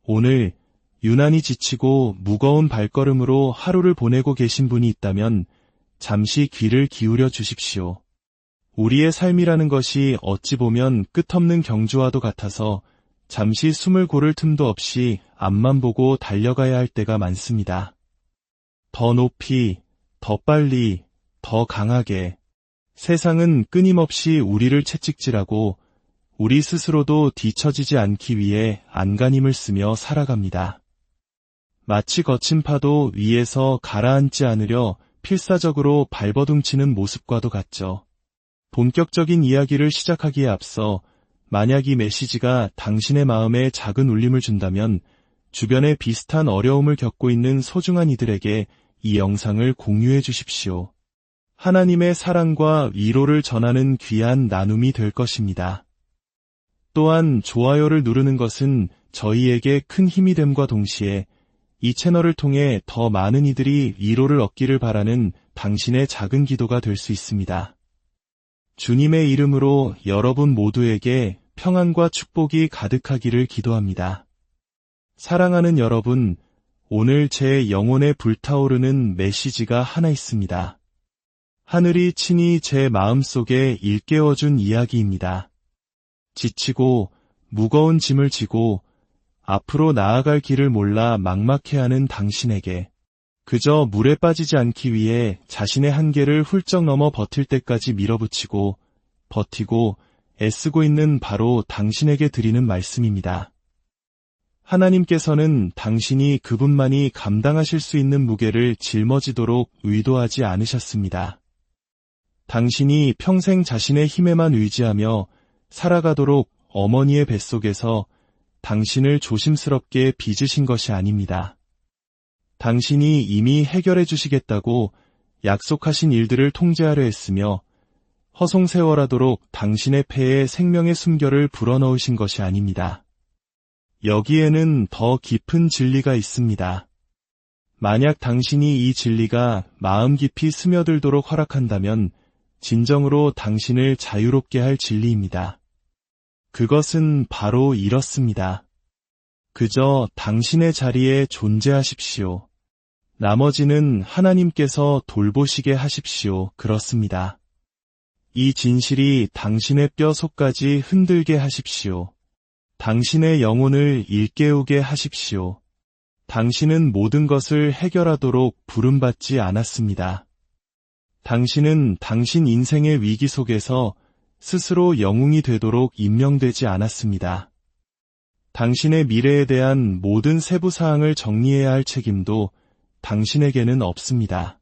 오늘 유난히 지치고 무거운 발걸음으로 하루를 보내고 계신 분이 있다면 잠시 귀를 기울여 주십시오. 우리의 삶이라는 것이 어찌 보면 끝없는 경주와도 같아서 잠시 숨을 고를 틈도 없이 앞만 보고 달려가야 할 때가 많습니다. 더 높이, 더 빨리, 더 강하게. 세상은 끊임없이 우리를 채찍질하고 우리 스스로도 뒤처지지 않기 위해 안간힘을 쓰며 살아갑니다. 마치 거친 파도 위에서 가라앉지 않으려 필사적으로 발버둥치는 모습과도 같죠. 본격적인 이야기를 시작하기에 앞서 만약 이 메시지가 당신의 마음에 작은 울림을 준다면 주변에 비슷한 어려움을 겪고 있는 소중한 이들에게 이 영상을 공유해 주십시오. 하나님의 사랑과 위로를 전하는 귀한 나눔이 될 것입니다. 또한 좋아요를 누르는 것은 저희에게 큰 힘이 됨과 동시에 이 채널을 통해 더 많은 이들이 위로를 얻기를 바라는 당신의 작은 기도가 될 수 있습니다. 주님의 이름으로 여러분 모두에게 평안과 축복이 가득하기를 기도합니다. 사랑하는 여러분, 오늘 제 영혼에 불타오르는 메시지가 하나 있습니다. 하늘이 친히 제 마음속에 일깨워준 이야기입니다. 지치고 무거운 짐을 지고 앞으로 나아갈 길을 몰라 막막해하는 당신에게 그저 물에 빠지지 않기 위해 자신의 한계를 훌쩍 넘어 버틸 때까지 밀어붙이고 버티고 애쓰고 있는 바로 당신에게 드리는 말씀입니다. 하나님께서는 당신이 그분만이 감당하실 수 있는 무게를 짊어지도록 의도하지 않으셨습니다. 당신이 평생 자신의 힘에만 의지하며 살아가도록 어머니의 뱃속에서 당신을 조심스럽게 빚으신 것이 아닙니다. 당신이 이미 해결해 주시겠다고 약속하신 일들을 통제하려 했으며 허송세월하도록 당신의 폐에 생명의 숨결을 불어넣으신 것이 아닙니다. 여기에는 더 깊은 진리가 있습니다. 만약 당신이 이 진리가 마음 깊이 스며들도록 허락한다면 진정으로 당신을 자유롭게 할 진리입니다. 그것은 바로 이렇습니다. 그저 당신의 자리에 존재하십시오. 나머지는 하나님께서 돌보시게 하십시오. 그렇습니다. 이 진실이 당신의 뼈 속까지 흔들게 하십시오. 당신의 영혼을 일깨우게 하십시오. 당신은 모든 것을 해결하도록 부름받지 않았습니다. 당신은 당신 인생의 위기 속에서 스스로 영웅이 되도록 임명되지 않았습니다. 당신의 미래에 대한 모든 세부 사항을 정리해야 할 책임도 당신에게는 없습니다.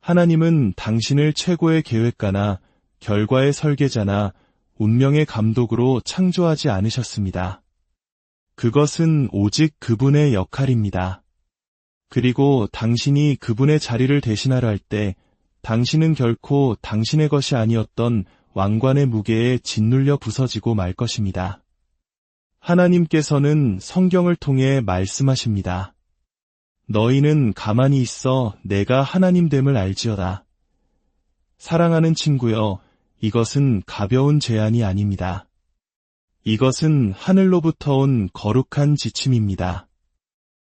하나님은 당신을 최고의 계획가나 결과의 설계자나 운명의 감독으로 창조하지 않으셨습니다. 그것은 오직 그분의 역할입니다. 그리고 당신이 그분의 자리를 대신하려 할 때 당신은 결코 당신의 것이 아니었던 왕관의 무게에 짓눌려 부서지고 말 것입니다. 하나님께서는 성경을 통해 말씀하십니다. 너희는 가만히 있어 내가 하나님됨을 알지어다. 사랑하는 친구여, 이것은 가벼운 제안이 아닙니다. 이것은 하늘로부터 온 거룩한 지침입니다.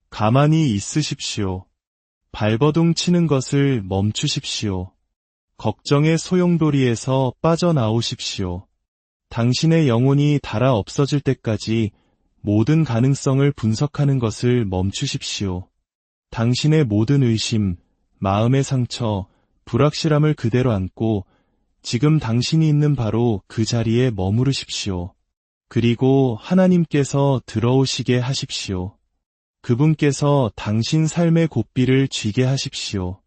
가만히 있으십시오. 발버둥 치는 것을 멈추십시오. 걱정의 소용돌이에서 빠져나오십시오. 당신의 영혼이 닳아 없어질 때까지 모든 가능성을 분석하는 것을 멈추십시오. 당신의 모든 의심, 마음의 상처, 불확실함을 그대로 안고 지금 당신이 있는 바로 그 자리에 머무르십시오. 그리고 하나님께서 들어오시게 하십시오. 그분께서 당신 삶의 고삐를 쥐게 하십시오.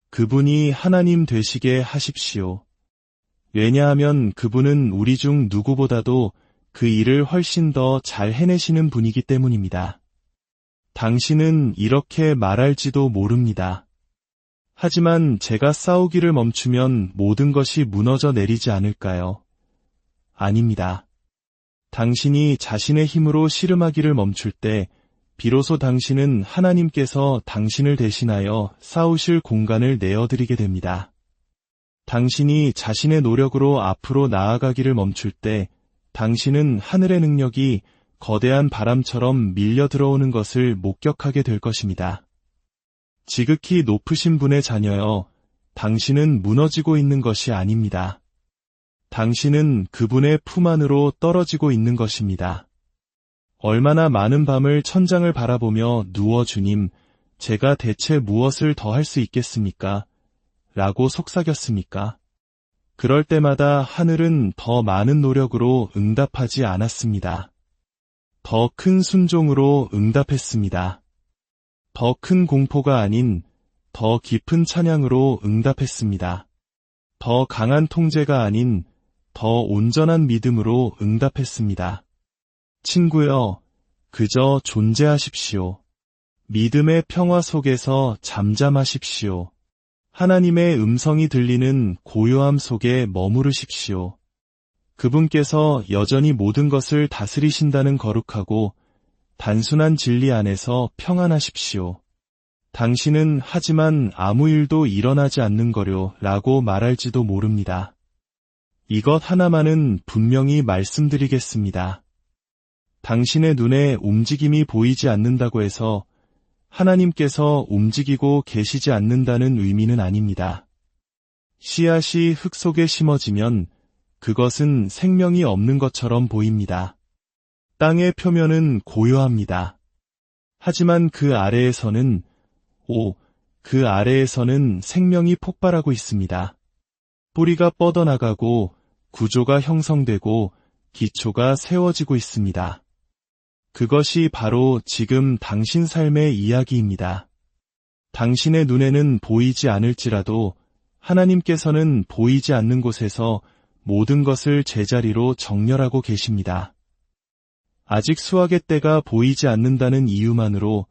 그분이 하나님 되시게 하십시오. 왜냐하면 그분은 우리 중 누구보다도 그 일을 훨씬 더 잘 해내시는 분이기 때문입니다. 당신은 이렇게 말할지도 모릅니다. 하지만 제가 싸우기를 멈추면 모든 것이 무너져 내리지 않을까요? 아닙니다. 당신이 자신의 힘으로 씨름하기를 멈출 때 비로소 당신은 하나님께서 당신을 대신하여 싸우실 공간을 내어드리게 됩니다. 당신이 자신의 노력으로 앞으로 나아가기를 멈출 때 당신은 하늘의 능력이 거대한 바람처럼 밀려 들어오는 것을 목격하게 될 것입니다. 지극히 높으신 분의 자녀여, 당신은 무너지고 있는 것이 아닙니다. 당신은 그분의 품 안으로 떨어지고 있는 것입니다. 얼마나 많은 밤을 천장을 바라보며 누워 주님, 제가 대체 무엇을 더 할 수 있겠습니까? 라고 속삭였습니까? 그럴 때마다 하늘은 더 많은 노력으로 응답하지 않았습니다. 더 큰 순종으로 응답했습니다. 더 큰 공포가 아닌 더 깊은 찬양으로 응답했습니다. 더 강한 통제가 아닌 더 온전한 믿음으로 응답했습니다. 친구여, 그저 존재하십시오. 믿음의 평화 속에서 잠잠하십시오. 하나님의 음성이 들리는 고요함 속에 머무르십시오. 그분께서 여전히 모든 것을 다스리신다는 거룩하고 단순한 진리 안에서 평안하십시오. 당신은 하지만 아무 일도 일어나지 않는 거요 라고 말할지도 모릅니다. 이것 하나만은 분명히 말씀드리겠습니다. 당신의 눈에 움직임이 보이지 않는다고 해서 하나님께서 움직이고 계시지 않는다는 의미는 아닙니다. 씨앗이 흙 속에 심어지면 그것은 생명이 없는 것처럼 보입니다. 땅의 표면은 고요합니다. 하지만 그 아래에서는 생명이 폭발하고 있습니다. 뿌리가 뻗어나가고 구조가 형성되고 기초가 세워지고 있습니다. 그것이 바로 지금 당신 삶의 이야기입니다. 당신의 눈에는 보이지 않을지라도 하나님께서는 보이지 않는 곳에서 모든 것을 제자리로 정렬하고 계십니다. 아직 수확의 때가 보이지 않는다는 이유만으로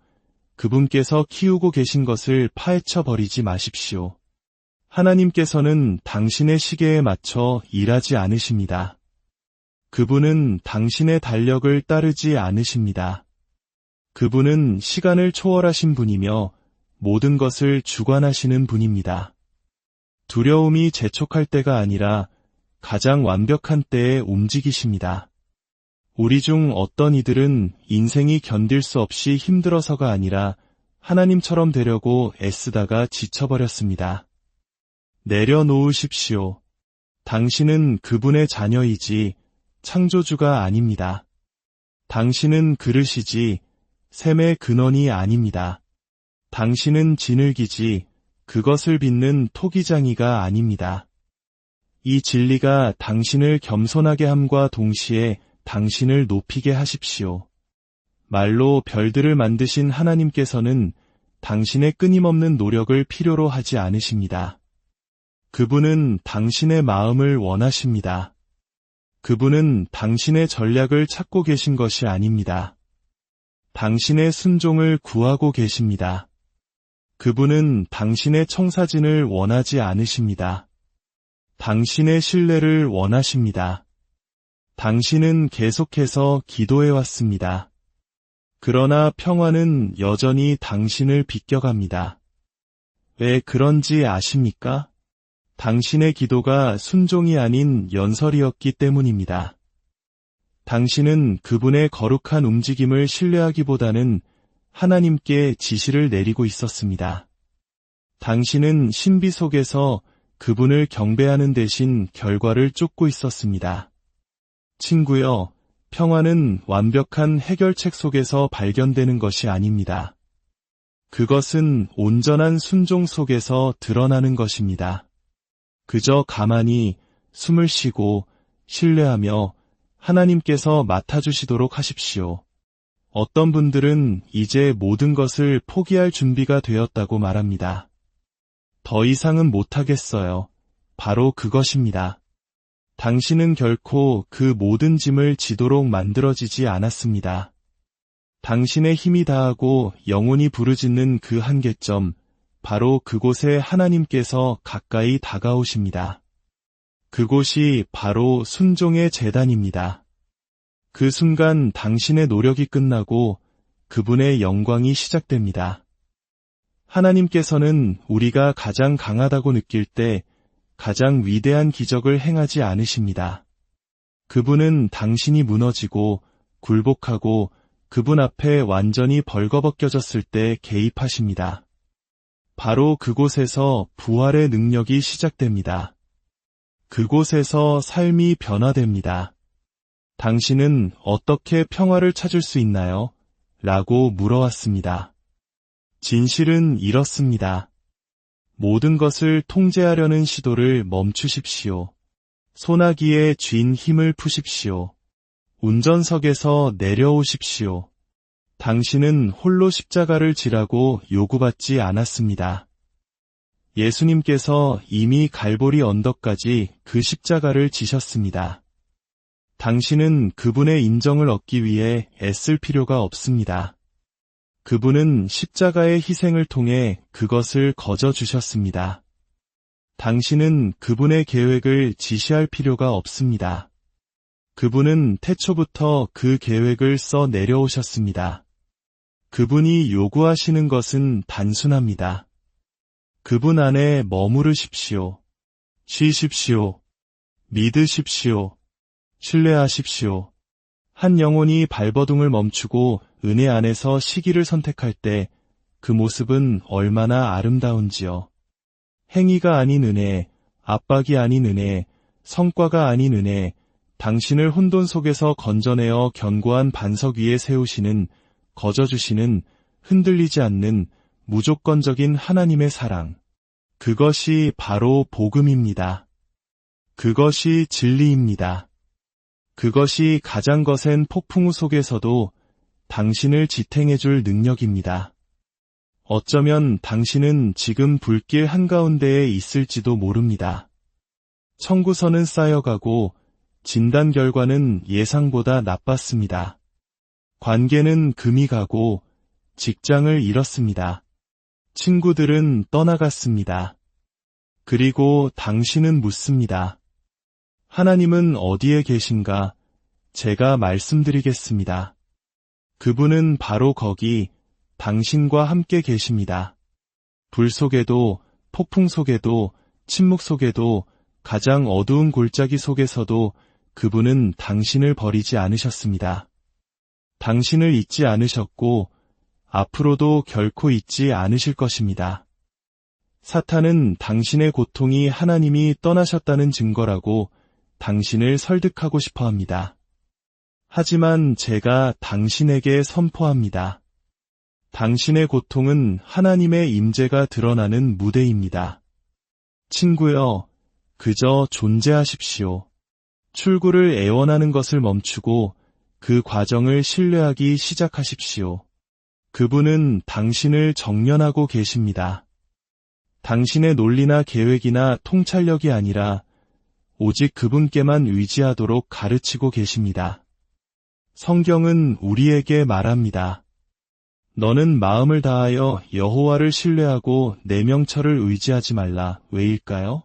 그분께서 키우고 계신 것을 파헤쳐 버리지 마십시오. 하나님께서는 당신의 시계에 맞춰 일하지 않으십니다. 그분은 당신의 달력을 따르지 않으십니다. 그분은 시간을 초월하신 분이며 모든 것을 주관하시는 분입니다. 두려움이 재촉할 때가 아니라 가장 완벽한 때에 움직이십니다. 우리 중 어떤 이들은 인생이 견딜 수 없이 힘들어서가 아니라 하나님처럼 되려고 애쓰다가 지쳐버렸습니다. 내려놓으십시오. 당신은 그분의 자녀이지 창조주가 아닙니다. 당신은 그릇이지 샘의 근원이 아닙니다. 당신은 진흙이지 그것을 빚는 토기장이가 아닙니다. 이 진리가 당신을 겸손하게 함과 동시에 당신을 높이게 하십시오. 말로 별들을 만드신 하나님께서는 당신의 끊임없는 노력을 필요로 하지 않으십니다. 그분은 당신의 마음을 원하십니다. 그분은 당신의 전략을 찾고 계신 것이 아닙니다. 당신의 순종을 구하고 계십니다. 그분은 당신의 청사진을 원하지 않으십니다. 당신의 신뢰를 원하십니다. 당신은 계속해서 기도해왔습니다. 그러나 평화는 여전히 당신을 비껴갑니다. 왜 그런지 아십니까? 당신의 기도가 순종이 아닌 연설이었기 때문입니다. 당신은 그분의 거룩한 움직임을 신뢰하기보다는 하나님께 지시를 내리고 있었습니다. 당신은 신비 속에서 그분을 경배하는 대신 결과를 쫓고 있었습니다. 친구여, 평화는 완벽한 해결책 속에서 발견되는 것이 아닙니다. 그것은 온전한 순종 속에서 드러나는 것입니다. 그저 가만히 숨을 쉬고 신뢰하며 하나님께서 맡아주시도록 하십시오. 어떤 분들은 이제 모든 것을 포기할 준비가 되었다고 말합니다. 더 이상은 못하겠어요. 바로 그것입니다. 당신은 결코 그 모든 짐을 지도록 만들어지지 않았습니다. 당신의 힘이 다하고 영혼이 부르짖는 그 한계점, 바로 그곳에 하나님께서 가까이 다가오십니다. 그곳이 바로 순종의 제단입니다. 그 순간 당신의 노력이 끝나고 그분의 영광이 시작됩니다. 하나님께서는 우리가 가장 강하다고 느낄 때 가장 위대한 기적을 행하지 않으십니다. 그분은 당신이 무너지고 굴복하고 그분 앞에 완전히 벌거벗겨졌을 때 개입하십니다. 바로 그곳에서 부활의 능력이 시작됩니다. 그곳에서 삶이 변화됩니다. 당신은 어떻게 평화를 찾을 수 있나요? 라고 물어왔습니다. 진실은 이렇습니다. 모든 것을 통제하려는 시도를 멈추십시오. 소나기에 쥔 힘을 푸십시오. 운전석에서 내려오십시오. 당신은 홀로 십자가를 지라고 요구받지 않았습니다. 예수님께서 이미 갈보리 언덕까지 그 십자가를 지셨습니다. 당신은 그분의 인정을 얻기 위해 애쓸 필요가 없습니다. 그분은 십자가의 희생을 통해 그것을 거저주셨습니다. 당신은 그분의 계획을 지시할 필요가 없습니다. 그분은 태초부터 그 계획을 써 내려오셨습니다. 그분이 요구하시는 것은 단순합니다. 그분 안에 머무르십시오. 쉬십시오. 믿으십시오. 신뢰하십시오. 한 영혼이 발버둥을 멈추고 은혜 안에서 시기를 선택할 때 그 모습은 얼마나 아름다운지요. 행위가 아닌 은혜, 압박이 아닌 은혜, 성과가 아닌 은혜, 당신을 혼돈 속에서 건져내어 견고한 반석 위에 세우시는, 거저주시는, 흔들리지 않는 무조건적인 하나님의 사랑. 그것이 바로 복음입니다. 그것이 진리입니다. 그것이 가장 거센 폭풍우 속에서도 당신을 지탱해줄 능력입니다. 어쩌면 당신은 지금 불길 한가운데에 있을지도 모릅니다. 청구서는 쌓여가고 진단 결과는 예상보다 나빴습니다. 관계는 금이 가고 직장을 잃었습니다. 친구들은 떠나갔습니다. 그리고 당신은 묻습니다. 하나님은 어디에 계신가? 제가 말씀드리겠습니다. 그분은 바로 거기 당신과 함께 계십니다. 불 속에도, 폭풍 속에도, 침묵 속에도, 가장 어두운 골짜기 속에서도 그분은 당신을 버리지 않으셨습니다. 당신을 잊지 않으셨고 앞으로도 결코 잊지 않으실 것입니다. 사탄은 당신의 고통이 하나님이 떠나셨다는 증거라고 당신을 설득하고 싶어 합니다. 하지만 제가 당신에게 선포합니다. 당신의 고통은 하나님의 임재가 드러나는 무대입니다. 친구여, 그저 존재하십시오. 출구를 애원하는 것을 멈추고 그 과정을 신뢰하기 시작하십시오. 그분은 당신을 정련하고 계십니다. 당신의 논리나 계획이나 통찰력이 아니라 오직 그분께만 의지하도록 가르치고 계십니다. 성경은 우리에게 말합니다. 너는 마음을 다하여 여호와를 신뢰하고 내 명철을 의지하지 말라. 왜일까요?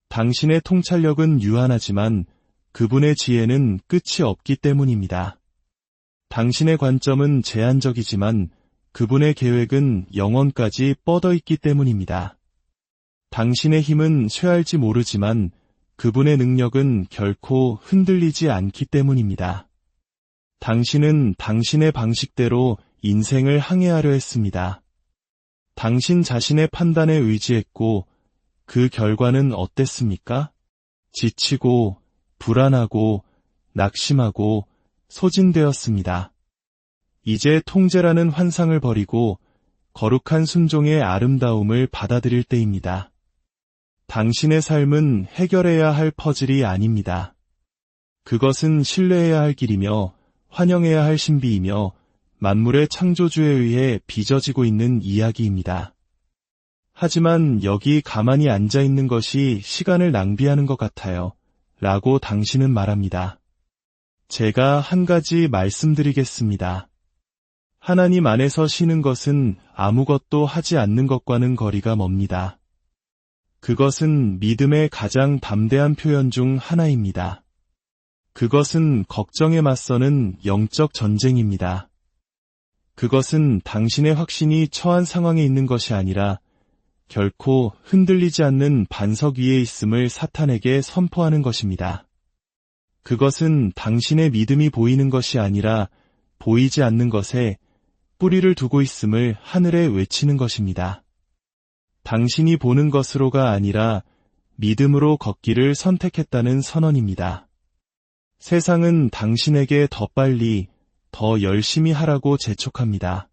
당신의 통찰력은 유한하지만 그분의 지혜는 끝이 없기 때문입니다. 당신의 관점은 제한적이지만 그분의 계획은 영원까지 뻗어 있기 때문입니다. 당신의 힘은 쇠할지 모르지만 그분의 능력은 결코 흔들리지 않기 때문입니다. 당신은 당신의 방식대로 인생을 항해하려 했습니다. 당신 자신의 판단에 의지했고 그 결과는 어땠습니까? 지치고 불안하고 낙심하고 소진되었습니다. 이제 통제라는 환상을 버리고 거룩한 순종의 아름다움을 받아들일 때입니다. 당신의 삶은 해결해야 할 퍼즐이 아닙니다. 그것은 신뢰해야 할 길이며 환영해야 할 신비이며 만물의 창조주에 의해 빚어지고 있는 이야기입니다. 하지만 여기 가만히 앉아 있는 것이 시간을 낭비하는 것 같아요. 라고 당신은 말합니다. 제가 한 가지 말씀드리겠습니다. 하나님 안에서 쉬는 것은 아무것도 하지 않는 것과는 거리가 멉니다. 그것은 믿음의 가장 담대한 표현 중 하나입니다. 그것은 걱정에 맞서는 영적 전쟁입니다. 그것은 당신의 확신이 처한 상황에 있는 것이 아니라 결코 흔들리지 않는 반석 위에 있음을 사탄에게 선포하는 것입니다. 그것은 당신의 믿음이 보이는 것이 아니라 보이지 않는 것에 뿌리를 두고 있음을 하늘에 외치는 것입니다. 당신이 보는 것으로가 아니라 믿음으로 걷기를 선택했다는 선언입니다. 세상은 당신에게 더 빨리, 더 열심히 하라고 재촉합니다.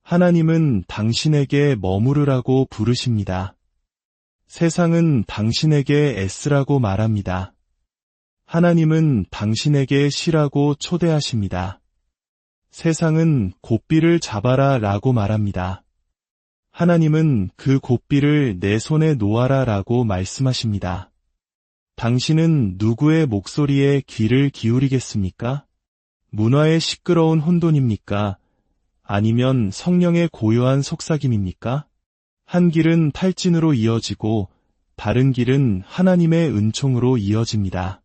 하나님은 당신에게 머무르라고 부르십니다. 세상은 당신에게 애쓰라고 말합니다. 하나님은 당신에게 쉬라고 초대하십니다. 세상은 곶비를 잡아라 라고 말합니다. 하나님은 그 곶비를 내 손에 놓아라 라고 말씀하십니다. 당신은 누구의 목소리에 귀를 기울이겠습니까? 문화의 시끄러운 혼돈입니까? 아니면 성령의 고요한 속삭임입니까? 한 길은 탈진으로 이어지고 다른 길은 하나님의 은총으로 이어집니다.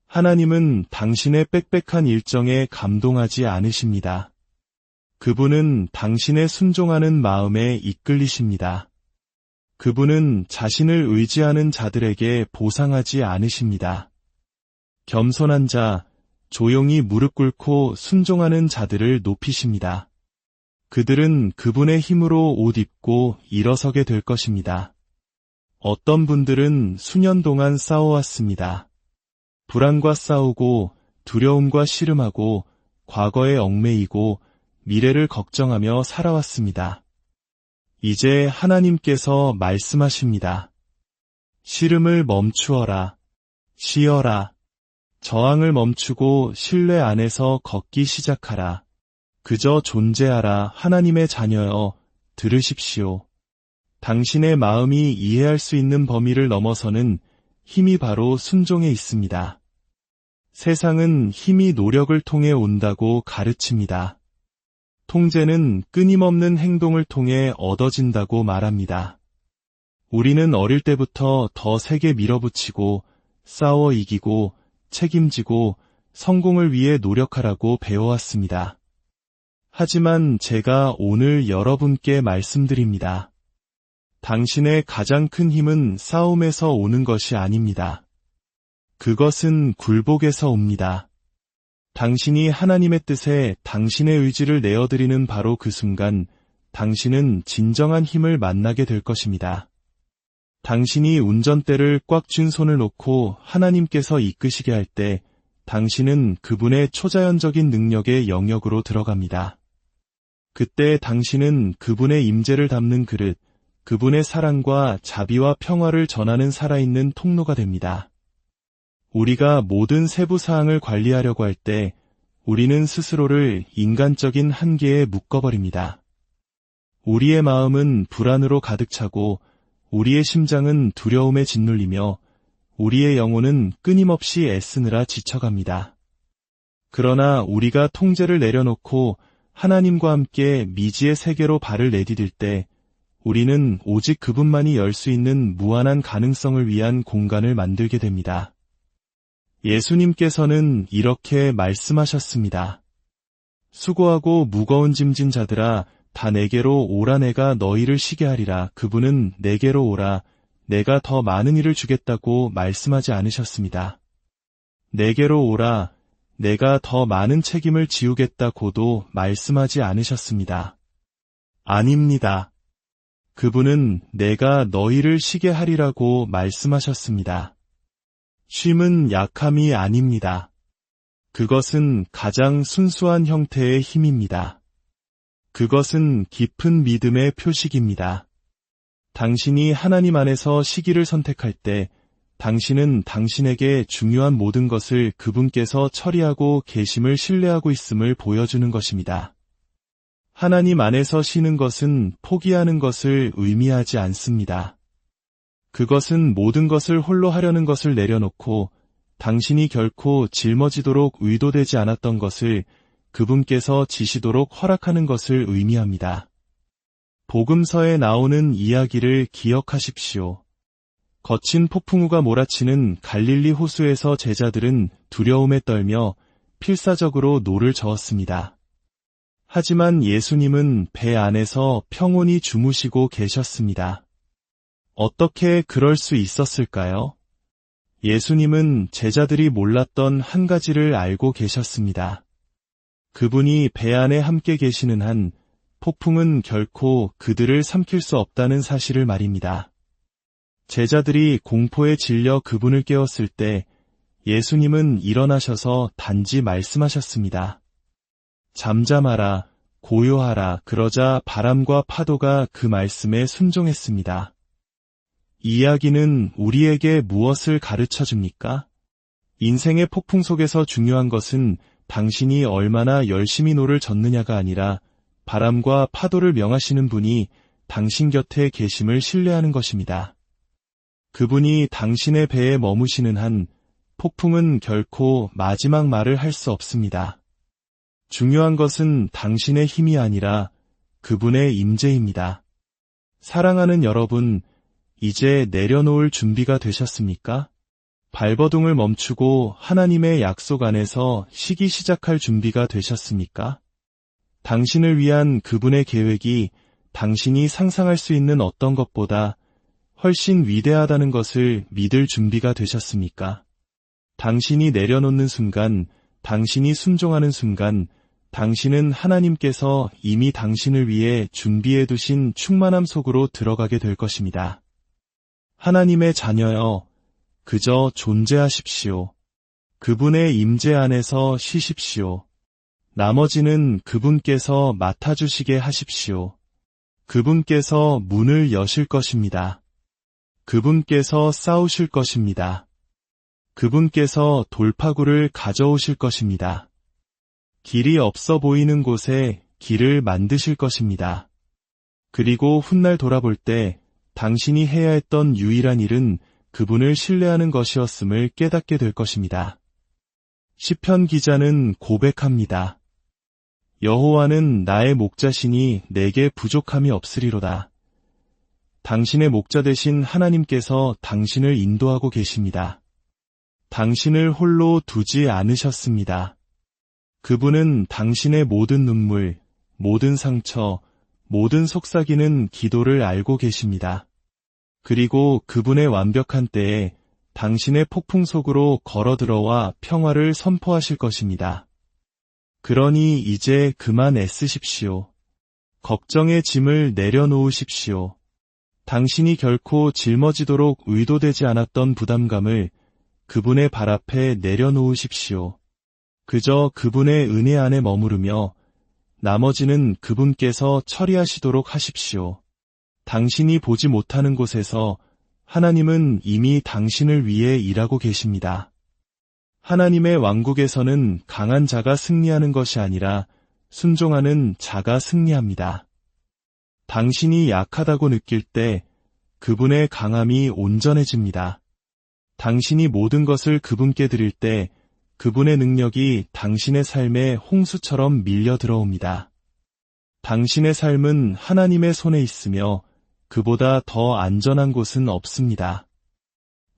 하나님은 당신의 빽빽한 일정에 감동하지 않으십니다. 그분은 당신의 순종하는 마음에 이끌리십니다. 그분은 자신을 의지하는 자들에게 보상하지 않으십니다. 겸손한 자, 조용히 무릎 꿇고 순종하는 자들을 높이십니다. 그들은 그분의 힘으로 옷 입고 일어서게 될 것입니다. 어떤 분들은 수년 동안 싸워왔습니다. 불안과 싸우고 두려움과 씨름하고 과거에 얽매이고 미래를 걱정하며 살아왔습니다. 이제 하나님께서 말씀하십니다. 씨름을 멈추어라. 쉬어라. 저항을 멈추고 신뢰 안에서 걷기 시작하라. 그저 존재하라. 하나님의 자녀여, 들으십시오. 당신의 마음이 이해할 수 있는 범위를 넘어서는 힘이 바로 순종에 있습니다. 세상은 힘이 노력을 통해 온다고 가르칩니다. 통제는 끊임없는 행동을 통해 얻어진다고 말합니다. 우리는 어릴 때부터 더 세게 밀어붙이고 싸워 이기고 책임지고 성공을 위해 노력하라고 배워왔습니다. 하지만 제가 오늘 여러분께 말씀드립니다. 당신의 가장 큰 힘은 싸움에서 오는 것이 아닙니다. 그것은 굴복에서 옵니다. 당신이 하나님의 뜻에 당신의 의지를 내어드리는 바로 그 순간 당신은 진정한 힘을 만나게 될 것입니다. 당신이 운전대를 꽉 쥔 손을 놓고 하나님께서 이끄시게 할 때 당신은 그분의 초자연적인 능력의 영역으로 들어갑니다. 그때 당신은 그분의 임재를 담는 그릇, 그분의 사랑과 자비와 평화를 전하는 살아있는 통로가 됩니다. 우리가 모든 세부 사항을 관리하려고 할 때 우리는 스스로를 인간적인 한계에 묶어버립니다. 우리의 마음은 불안으로 가득 차고 우리의 심장은 두려움에 짓눌리며 우리의 영혼은 끊임없이 애쓰느라 지쳐갑니다. 그러나 우리가 통제를 내려놓고 하나님과 함께 미지의 세계로 발을 내디딜 때 우리는 오직 그분만이 열 수 있는 무한한 가능성을 위한 공간을 만들게 됩니다. 예수님께서는 이렇게 말씀하셨습니다. 수고하고 무거운 짐진 자들아, 다 내게로 오라. 내가 너희를 쉬게 하리라. 그분은 내게로 오라. 내가 더 많은 일을 주겠다고 말씀하지 않으셨습니다. 내게로 오라. 내가 더 많은 책임을 지우겠다고도 말씀하지 않으셨습니다. 아닙니다. 그분은 내가 너희를 쉬게 하리라고 말씀하셨습니다. 쉼은 약함이 아닙니다. 그것은 가장 순수한 형태의 힘입니다. 그것은 깊은 믿음의 표식입니다. 당신이 하나님 안에서 쉬기를 선택할 때 당신은 당신에게 중요한 모든 것을 그분께서 처리하고 계심을 신뢰하고 있음을 보여주는 것입니다. 하나님 안에서 쉬는 것은 포기하는 것을 의미하지 않습니다. 그것은 모든 것을 홀로 하려는 것을 내려놓고 당신이 결코 짊어지도록 의도되지 않았던 것을 그분께서 지시도록 허락하는 것을 의미합니다. 복음서에 나오는 이야기를 기억하십시오. 거친 폭풍우가 몰아치는 갈릴리 호수에서 제자들은 두려움에 떨며 필사적으로 노를 저었습니다. 하지만 예수님은 배 안에서 평온히 주무시고 계셨습니다. 어떻게 그럴 수 있었을까요? 예수님은 제자들이 몰랐던 한 가지를 알고 계셨습니다. 그분이 배 안에 함께 계시는 한 폭풍은 결코 그들을 삼킬 수 없다는 사실을 말입니다. 제자들이 공포에 질려 그분을 깨웠을 때 예수님은 일어나셔서 단지 말씀하셨습니다. 잠잠하라, 고요하라. 그러자 바람과 파도가 그 말씀에 순종했습니다. 이 이야기는 우리에게 무엇을 가르쳐 줍니까? 인생의 폭풍 속에서 중요한 것은 당신이 얼마나 열심히 노를 젓느냐가 아니라 바람과 파도를 명하시는 분이 당신 곁에 계심을 신뢰하는 것입니다. 그분이 당신의 배에 머무시는 한 폭풍은 결코 마지막 말을 할 수 없습니다. 중요한 것은 당신의 힘이 아니라 그분의 임재입니다. 사랑하는 여러분, 이제 내려놓을 준비가 되셨습니까? 발버둥을 멈추고 하나님의 약속 안에서 쉬기 시작할 준비가 되셨습니까? 당신을 위한 그분의 계획이 당신이 상상할 수 있는 어떤 것보다 훨씬 위대하다는 것을 믿을 준비가 되셨습니까? 당신이 내려놓는 순간, 당신이 순종하는 순간, 당신은 하나님께서 이미 당신을 위해 준비해 두신 충만함 속으로 들어가게 될 것입니다. 하나님의 자녀여, 그저 존재하십시오. 그분의 임재 안에서 쉬십시오. 나머지는 그분께서 맡아주시게 하십시오. 그분께서 문을 여실 것입니다. 그분께서 싸우실 것입니다. 그분께서 돌파구를 가져오실 것입니다. 길이 없어 보이는 곳에 길을 만드실 것입니다. 그리고 훗날 돌아볼 때 당신이 해야 했던 유일한 일은 그분을 신뢰하는 것이었음을 깨닫게 될 것입니다. 시편 기자는 고백합니다. 여호와는 나의 목자시니 내게 부족함이 없으리로다. 당신의 목자 되신 하나님께서 당신을 인도하고 계십니다. 당신을 홀로 두지 않으셨습니다. 그분은 당신의 모든 눈물, 모든 상처, 모든 속삭이는 기도를 알고 계십니다. 그리고 그분의 완벽한 때에 당신의 폭풍 속으로 걸어 들어와 평화를 선포하실 것입니다. 그러니 이제 그만 애쓰십시오. 걱정의 짐을 내려놓으십시오. 당신이 결코 짊어지도록 의도되지 않았던 부담감을 그분의 발 앞에 내려놓으십시오. 그저 그분의 은혜 안에 머무르며 나머지는 그분께서 처리하시도록 하십시오. 당신이 보지 못하는 곳에서 하나님은 이미 당신을 위해 일하고 계십니다. 하나님의 왕국에서는 강한 자가 승리하는 것이 아니라 순종하는 자가 승리합니다. 당신이 약하다고 느낄 때 그분의 강함이 온전해집니다. 당신이 모든 것을 그분께 드릴 때 그분의 능력이 당신의 삶에 홍수처럼 밀려 들어옵니다. 당신의 삶은 하나님의 손에 있으며 그보다 더 안전한 곳은 없습니다.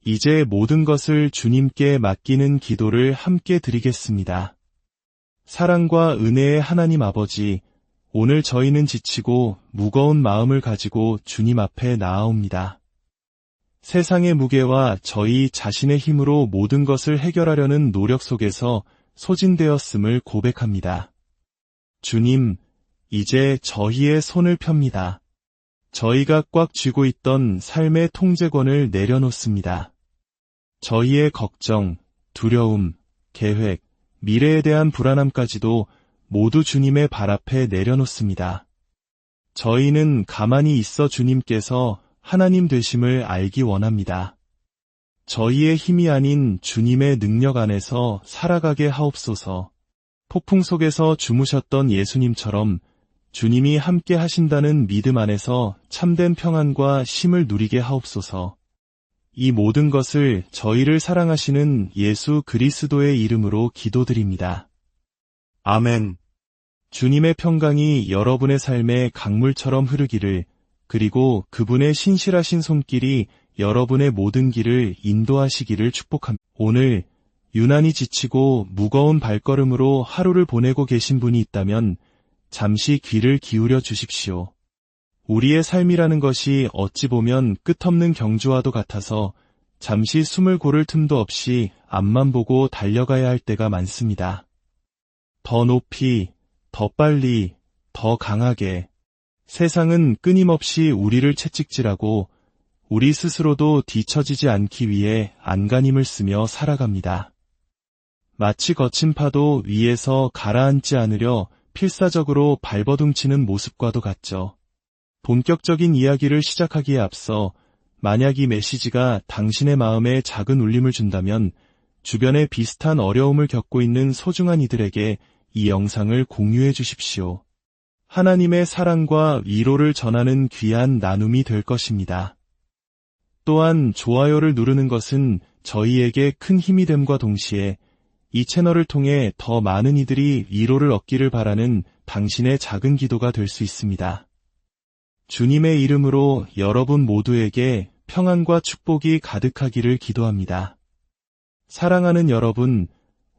이제 모든 것을 주님께 맡기는 기도를 함께 드리겠습니다. 사랑과 은혜의 하나님 아버지, 오늘 저희는 지치고 무거운 마음을 가지고 주님 앞에 나아옵니다. 세상의 무게와 저희 자신의 힘으로 모든 것을 해결하려는 노력 속에서 소진되었음을 고백합니다. 주님, 이제 저희의 손을 펴니다. 저희가 꽉 쥐고 있던 삶의 통제권을 내려놓습니다. 저희의 걱정, 두려움, 계획, 미래에 대한 불안함까지도 모두 주님의 발 앞에 내려놓습니다. 저희는 가만히 있어 주님께서 하나님 되심을 알기 원합니다. 저희의 힘이 아닌 주님의 능력 안에서 살아가게 하옵소서. 폭풍 속에서 주무셨던 예수님처럼 주님이 함께 하신다는 믿음 안에서 참된 평안과 쉼을 누리게 하옵소서. 이 모든 것을 저희를 사랑하시는 예수 그리스도의 이름으로 기도드립니다. 아멘. 주님의 평강이 여러분의 삶에 강물처럼 흐르기를, 그리고 그분의 신실하신 손길이 여러분의 모든 길을 인도하시기를 축복합니다. 오늘 유난히 지치고 무거운 발걸음으로 하루를 보내고 계신 분이 있다면 잠시 귀를 기울여 주십시오. 우리의 삶이라는 것이 어찌 보면 끝없는 경주와도 같아서 잠시 숨을 고를 틈도 없이 앞만 보고 달려가야 할 때가 많습니다. 더 높이, 더 빨리, 더 강하게. 세상은 끊임없이 우리를 채찍질하고 우리 스스로도 뒤처지지 않기 위해 안간힘을 쓰며 살아갑니다. 마치 거친 파도 위에서 가라앉지 않으려 필사적으로 발버둥치는 모습과도 같죠. 본격적인 이야기를 시작하기에 앞서 만약 이 메시지가 당신의 마음에 작은 울림을 준다면 주변에 비슷한 어려움을 겪고 있는 소중한 이들에게 이 영상을 공유해 주십시오. 하나님의 사랑과 위로를 전하는 귀한 나눔이 될 것입니다. 또한 좋아요를 누르는 것은 저희에게 큰 힘이 됨과 동시에 이 채널을 통해 더 많은 이들이 위로를 얻기를 바라는 당신의 작은 기도가 될 수 있습니다. 주님의 이름으로 여러분 모두에게 평안과 축복이 가득하기를 기도합니다. 사랑하는 여러분,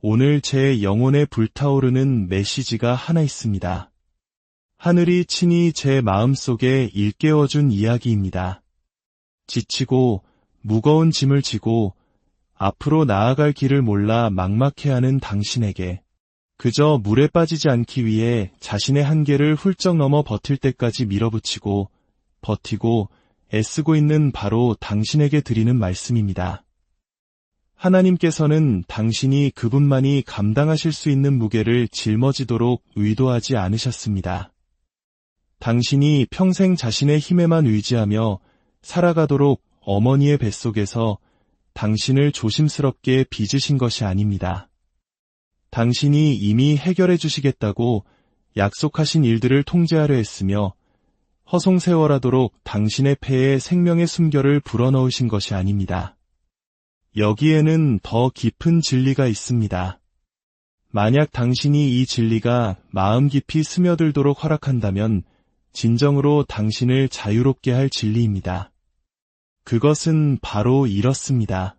오늘 제 영혼에 불타오르는 메시지가 하나 있습니다. 하늘이 친히 제 마음속에 일깨워준 이야기입니다. 지치고 무거운 짐을 지고 앞으로 나아갈 길을 몰라 막막해하는 당신에게 그저 물에 빠지지 않기 위해 자신의 한계를 훌쩍 넘어 버틸 때까지 밀어붙이고 버티고 애쓰고 있는 바로 당신에게 드리는 말씀입니다. 하나님께서는 당신이 그분만이 감당하실 수 있는 무게를 짊어지도록 의도하지 않으셨습니다. 당신이 평생 자신의 힘에만 의지하며 살아가도록 어머니의 뱃속에서 당신을 조심스럽게 빚으신 것이 아닙니다. 당신이 이미 해결해 주시겠다고 약속하신 일들을 통제하려 했으며 허송세월하도록 당신의 폐에 생명의 숨결을 불어넣으신 것이 아닙니다. 여기에는 더 깊은 진리가 있습니다. 만약 당신이 이 진리가 마음 깊이 스며들도록 허락한다면 진정으로 당신을 자유롭게 할 진리입니다. 그것은 바로 이렇습니다.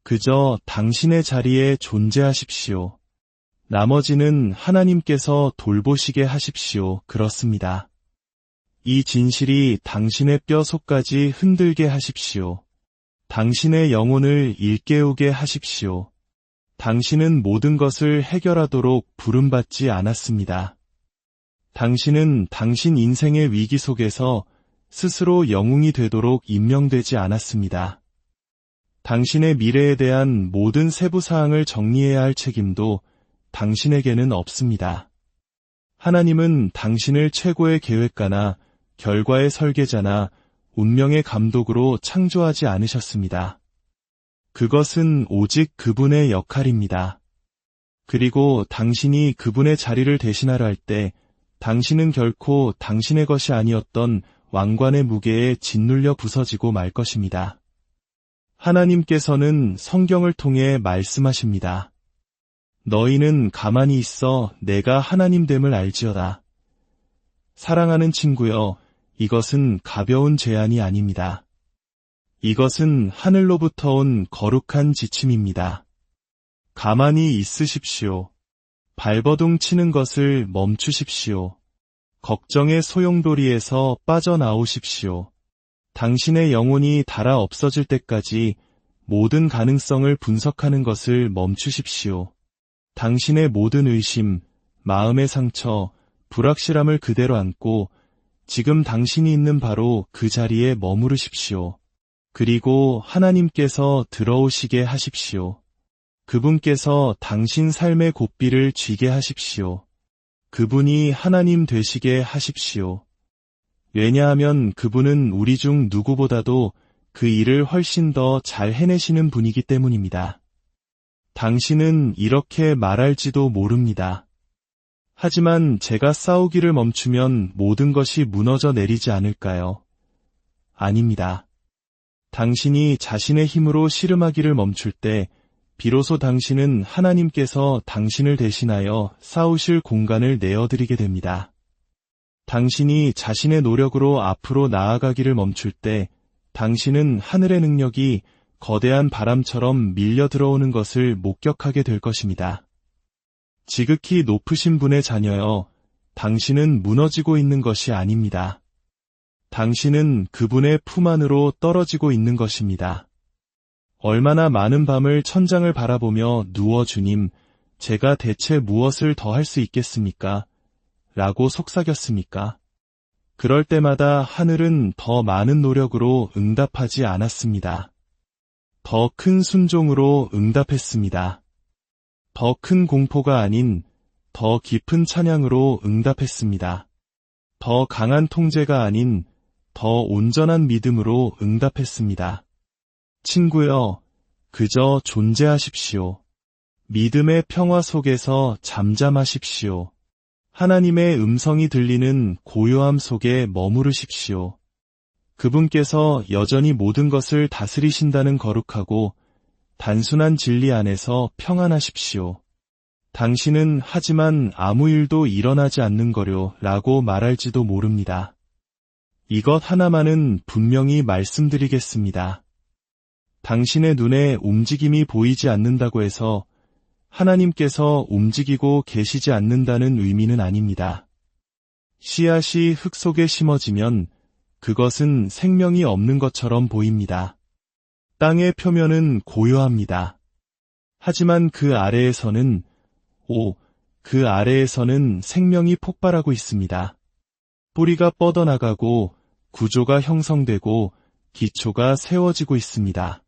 그저 당신의 자리에 존재하십시오. 나머지는 하나님께서 돌보시게 하십시오. 그렇습니다. 이 진실이 당신의 뼈 속까지 흔들게 하십시오. 당신의 영혼을 일깨우게 하십시오. 당신은 모든 것을 해결하도록 부름받지 않았습니다. 당신은 당신 인생의 위기 속에서 스스로 영웅이 되도록 임명되지 않았습니다. 당신의 미래에 대한 모든 세부 사항을 정리해야 할 책임도 당신에게는 없습니다. 하나님은 당신을 최고의 계획가나 결과의 설계자나 운명의 감독으로 창조하지 않으셨습니다. 그것은 오직 그분의 역할입니다. 그리고 당신이 그분의 자리를 대신하려 할 때 당신은 결코 당신의 것이 아니었던 왕관의 무게에 짓눌려 부서지고 말 것입니다. 하나님께서는 성경을 통해 말씀하십니다. 너희는 가만히 있어 내가 하나님됨을 알지어다. 사랑하는 친구여, 이것은 가벼운 제안이 아닙니다. 이것은 하늘로부터 온 거룩한 지침입니다. 가만히 있으십시오. 발버둥 치는 것을 멈추십시오. 걱정의 소용돌이에서 빠져나오십시오. 당신의 영혼이 닳아 없어질 때까지 모든 가능성을 분석하는 것을 멈추십시오. 당신의 모든 의심, 마음의 상처, 불확실함을 그대로 안고 지금 당신이 있는 바로 그 자리에 머무르십시오. 그리고 하나님께서 들어오시게 하십시오. 그분께서 당신 삶의 고삐를 쥐게 하십시오. 그분이 하나님 되시게 하십시오. 왜냐하면 그분은 우리 중 누구보다도 그 일을 훨씬 더 잘 해내시는 분이기 때문입니다. 당신은 이렇게 말할지도 모릅니다. 하지만 제가 싸우기를 멈추면 모든 것이 무너져 내리지 않을까요? 아닙니다. 당신이 자신의 힘으로 씨름하기를 멈출 때 비로소 당신은 하나님께서 당신을 대신하여 싸우실 공간을 내어드리게 됩니다. 당신이 자신의 노력으로 앞으로 나아가기를 멈출 때 당신은 하늘의 능력이 거대한 바람처럼 밀려 들어오는 것을 목격하게 될 것입니다. 지극히 높으신 분의 자녀여, 당신은 무너지고 있는 것이 아닙니다. 당신은 그분의 품 안으로 떨어지고 있는 것입니다. 얼마나 많은 밤을 천장을 바라보며 누워 주님, 제가 대체 무엇을 더 할 수 있겠습니까? 라고 속삭였습니까? 그럴 때마다 하늘은 더 많은 노력으로 응답하지 않았습니다. 더 큰 순종으로 응답했습니다. 더 큰 공포가 아닌 더 깊은 찬양으로 응답했습니다. 더 강한 통제가 아닌 더 온전한 믿음으로 응답했습니다. 친구여, 그저 존재하십시오. 믿음의 평화 속에서 잠잠하십시오. 하나님의 음성이 들리는 고요함 속에 머무르십시오. 그분께서 여전히 모든 것을 다스리신다는 거룩하고 단순한 진리 안에서 평안하십시오. 당신은 하지만 아무 일도 일어나지 않는 거요 라고 말할지도 모릅니다. 이것 하나만은 분명히 말씀드리겠습니다. 당신의 눈에 움직임이 보이지 않는다고 해서 하나님께서 움직이고 계시지 않는다는 의미는 아닙니다. 씨앗이 흙 속에 심어지면 그것은 생명이 없는 것처럼 보입니다. 땅의 표면은 고요합니다. 하지만 그 아래에서는 생명이 폭발하고 있습니다. 뿌리가 뻗어나가고 구조가 형성되고 기초가 세워지고 있습니다.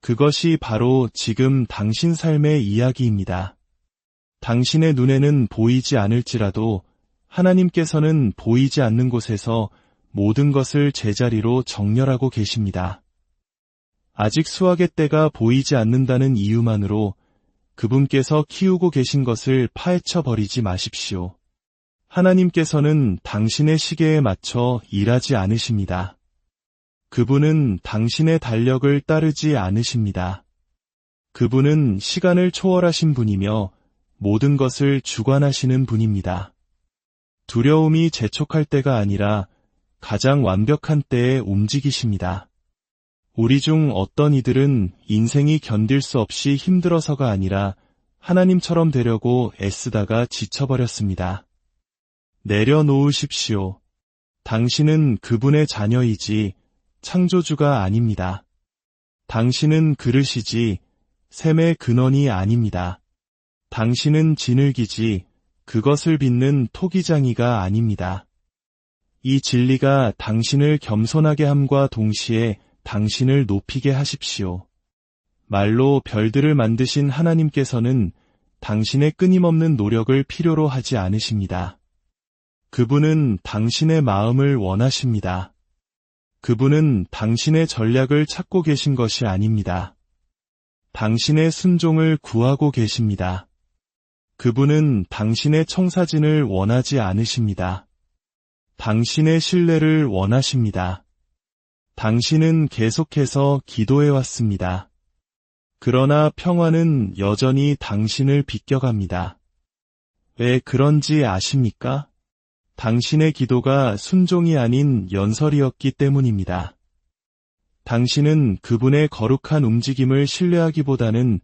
그것이 바로 지금 당신 삶의 이야기입니다. 당신의 눈에는 보이지 않을지라도 하나님께서는 보이지 않는 곳에서 모든 것을 제자리로 정렬하고 계십니다. 아직 수확의 때가 보이지 않는다는 이유만으로 그분께서 키우고 계신 것을 파헤쳐 버리지 마십시오. 하나님께서는 당신의 시계에 맞춰 일하지 않으십니다. 그분은 당신의 달력을 따르지 않으십니다. 그분은 시간을 초월하신 분이며 모든 것을 주관하시는 분입니다. 두려움이 재촉할 때가 아니라 가장 완벽한 때에 움직이십니다. 우리 중 어떤 이들은 인생이 견딜 수 없이 힘들어서가 아니라 하나님처럼 되려고 애쓰다가 지쳐버렸습니다. 내려놓으십시오. 당신은 그분의 자녀이지 창조주가 아닙니다. 당신은 그릇이지 샘의 근원이 아닙니다. 당신은 진흙이지 그것을 빚는 토기장이가 아닙니다. 이 진리가 당신을 겸손하게 함과 동시에 당신을 높이게 하십시오. 말로 별들을 만드신 하나님께서는 당신의 끊임없는 노력을 필요로 하지 않으십니다. 그분은 당신의 마음을 원하십니다. 그분은 당신의 전략을 찾고 계신 것이 아닙니다. 당신의 순종을 구하고 계십니다. 그분은 당신의 청사진을 원하지 않으십니다. 당신의 신뢰를 원하십니다. 당신은 계속해서 기도해왔습니다. 그러나 평화는 여전히 당신을 비껴갑니다. 왜 그런지 아십니까? 당신의 기도가 순종이 아닌 연설이었기 때문입니다. 당신은 그분의 거룩한 움직임을 신뢰하기보다는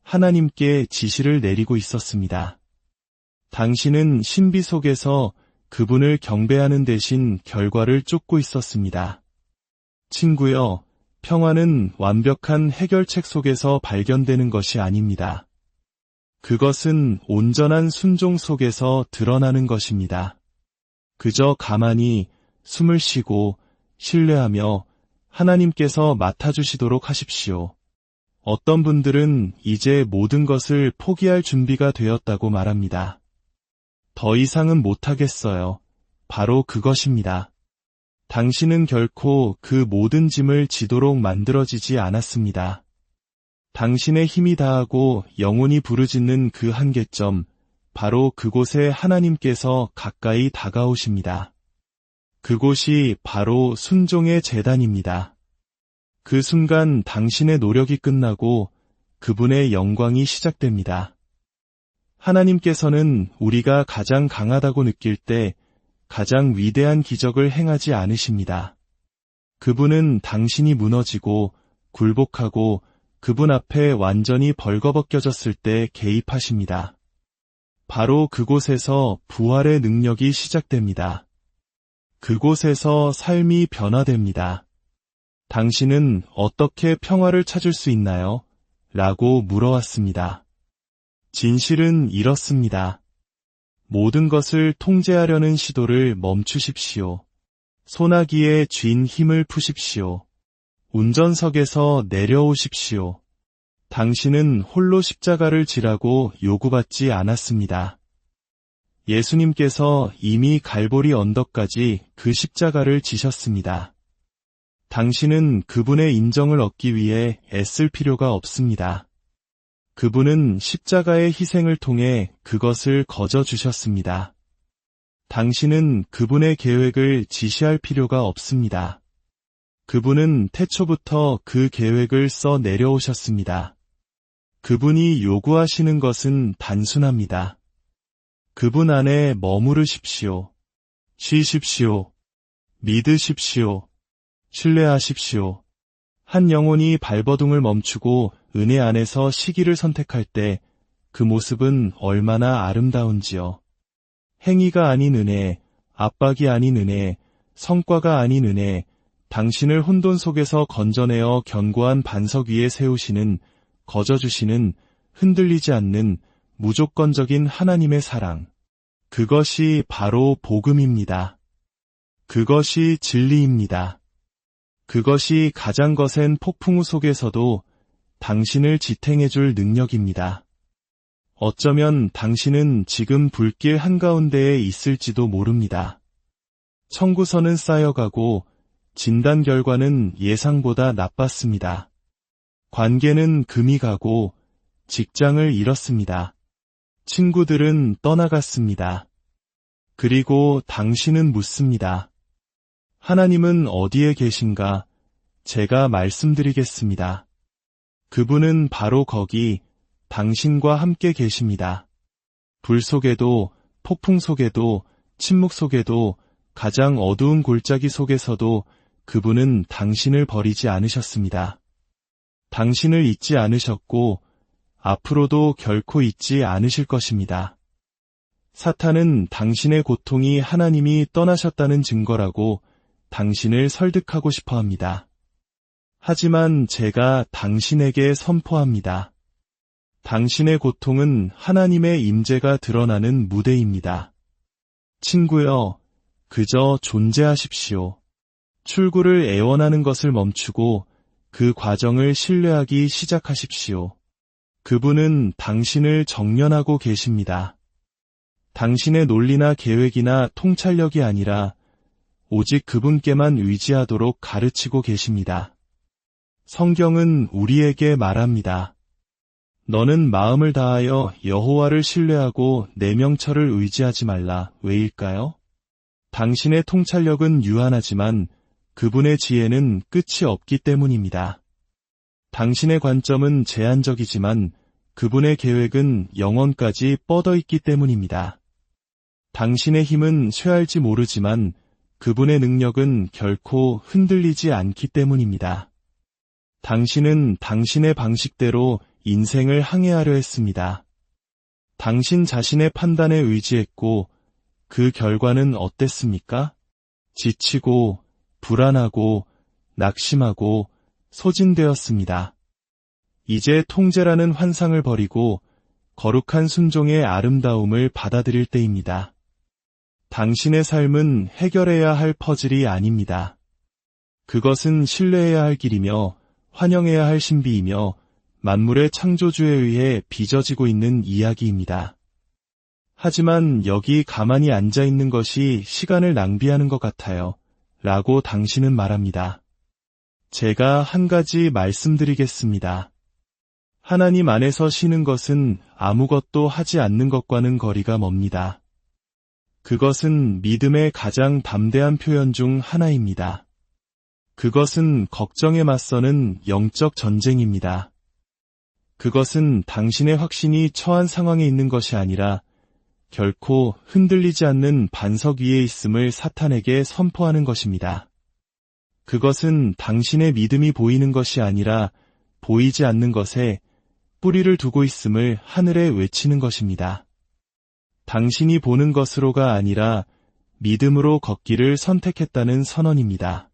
하나님께 지시를 내리고 있었습니다. 당신은 신비 속에서 그분을 경배하는 대신 결과를 쫓고 있었습니다. 친구여, 평화는 완벽한 해결책 속에서 발견되는 것이 아닙니다. 그것은 온전한 순종 속에서 드러나는 것입니다. 그저 가만히 숨을 쉬고 신뢰하며 하나님께서 맡아주시도록 하십시오. 어떤 분들은 이제 모든 것을 포기할 준비가 되었다고 말합니다. 더 이상은 못하겠어요. 바로 그것입니다. 당신은 결코 그 모든 짐을 지도록 만들어지지 않았습니다. 당신의 힘이 다하고 영혼이 부르짖는 그 한계점, 바로 그곳에 하나님께서 가까이 다가오십니다. 그곳이 바로 순종의 제단입니다. 그 순간 당신의 노력이 끝나고 그분의 영광이 시작됩니다. 하나님께서는 우리가 가장 강하다고 느낄 때 가장 위대한 기적을 행하지 않으십니다. 그분은 당신이 무너지고 굴복하고 그분 앞에 완전히 벌거벗겨졌을 때 개입하십니다. 바로 그곳에서 부활의 능력이 시작됩니다. 그곳에서 삶이 변화됩니다. 당신은 어떻게 평화를 찾을 수 있나요? 라고 물어왔습니다. 진실은 이렇습니다. 모든 것을 통제하려는 시도를 멈추십시오. 소나기에 쥔 힘을 푸십시오. 운전석에서 내려오십시오. 당신은 홀로 십자가를 지라고 요구받지 않았습니다. 예수님께서 이미 갈보리 언덕까지 그 십자가를 지셨습니다. 당신은 그분의 인정을 얻기 위해 애쓸 필요가 없습니다. 그분은 십자가의 희생을 통해 그것을 거저주셨습니다. 당신은 그분의 계획을 지시할 필요가 없습니다. 그분은 태초부터 그 계획을 써 내려오셨습니다. 그분이 요구하시는 것은 단순합니다. 그분 안에 머무르십시오. 쉬십시오. 믿으십시오. 신뢰하십시오. 한 영혼이 발버둥을 멈추고 은혜 안에서 시기를 선택할 때 그 모습은 얼마나 아름다운지요. 행위가 아닌 은혜, 압박이 아닌 은혜, 성과가 아닌 은혜, 당신을 혼돈 속에서 건져내어 견고한 반석 위에 세우시는, 거저주시는, 흔들리지 않는 무조건적인 하나님의 사랑. 그것이 바로 복음입니다. 그것이 진리입니다. 그것이 가장 거센 폭풍우 속에서도 당신을 지탱해줄 능력입니다. 어쩌면 당신은 지금 불길 한가운데에 있을지도 모릅니다. 청구서는 쌓여가고 진단 결과는 예상보다 나빴습니다. 관계는 금이 가고 직장을 잃었습니다. 친구들은 떠나갔습니다. 그리고 당신은 묻습니다. 하나님은 어디에 계신가? 제가 말씀드리겠습니다. 그분은 바로 거기 당신과 함께 계십니다. 불 속에도, 폭풍 속에도, 침묵 속에도, 가장 어두운 골짜기 속에서도 그분은 당신을 버리지 않으셨습니다. 당신을 잊지 않으셨고 앞으로도 결코 잊지 않으실 것입니다. 사탄은 당신의 고통이 하나님이 떠나셨다는 증거라고 당신을 설득하고 싶어 합니다. 하지만 제가 당신에게 선포합니다. 당신의 고통은 하나님의 임재가 드러나는 무대입니다. 친구여, 그저 존재하십시오. 출구를 애원하는 것을 멈추고 그 과정을 신뢰하기 시작하십시오. 그분은 당신을 정면하고 계십니다. 당신의 논리나 계획이나 통찰력이 아니라 오직 그분께만 의지하도록 가르치고 계십니다. 성경은 우리에게 말합니다. 너는 마음을 다하여 여호와를 신뢰하고 내 명철을 의지하지 말라. 왜일까요? 당신의 통찰력은 유한하지만 그분의 지혜는 끝이 없기 때문입니다. 당신의 관점은 제한적이지만 그분의 계획은 영원까지 뻗어 있기 때문입니다. 당신의 힘은 쇠할지 모르지만 그분의 능력은 결코 흔들리지 않기 때문입니다. 당신은 당신의 방식대로 인생을 항해하려 했습니다. 당신 자신의 판단에 의지했고 그 결과는 어땠습니까? 지치고 불안하고 낙심하고 소진되었습니다. 이제 통제라는 환상을 버리고 거룩한 순종의 아름다움을 받아들일 때입니다. 당신의 삶은 해결해야 할 퍼즐이 아닙니다. 그것은 신뢰해야 할 길이며 환영해야 할 신비이며 만물의 창조주에 의해 빚어지고 있는 이야기입니다. 하지만 여기 가만히 앉아 있는 것이 시간을 낭비하는 것 같아요. 라고 당신은 말합니다. 제가 한 가지 말씀드리겠습니다. 하나님 안에서 쉬는 것은 아무것도 하지 않는 것과는 거리가 멉니다. 그것은 믿음의 가장 담대한 표현 중 하나입니다. 그것은 걱정에 맞서는 영적 전쟁입니다. 그것은 당신의 확신이 처한 상황에 있는 것이 아니라 결코 흔들리지 않는 반석 위에 있음을 사탄에게 선포하는 것입니다. 그것은 당신의 믿음이 보이는 것이 아니라 보이지 않는 것에 뿌리를 두고 있음을 하늘에 외치는 것입니다. 당신이 보는 것으로가 아니라 믿음으로 걷기를 선택했다는 선언입니다.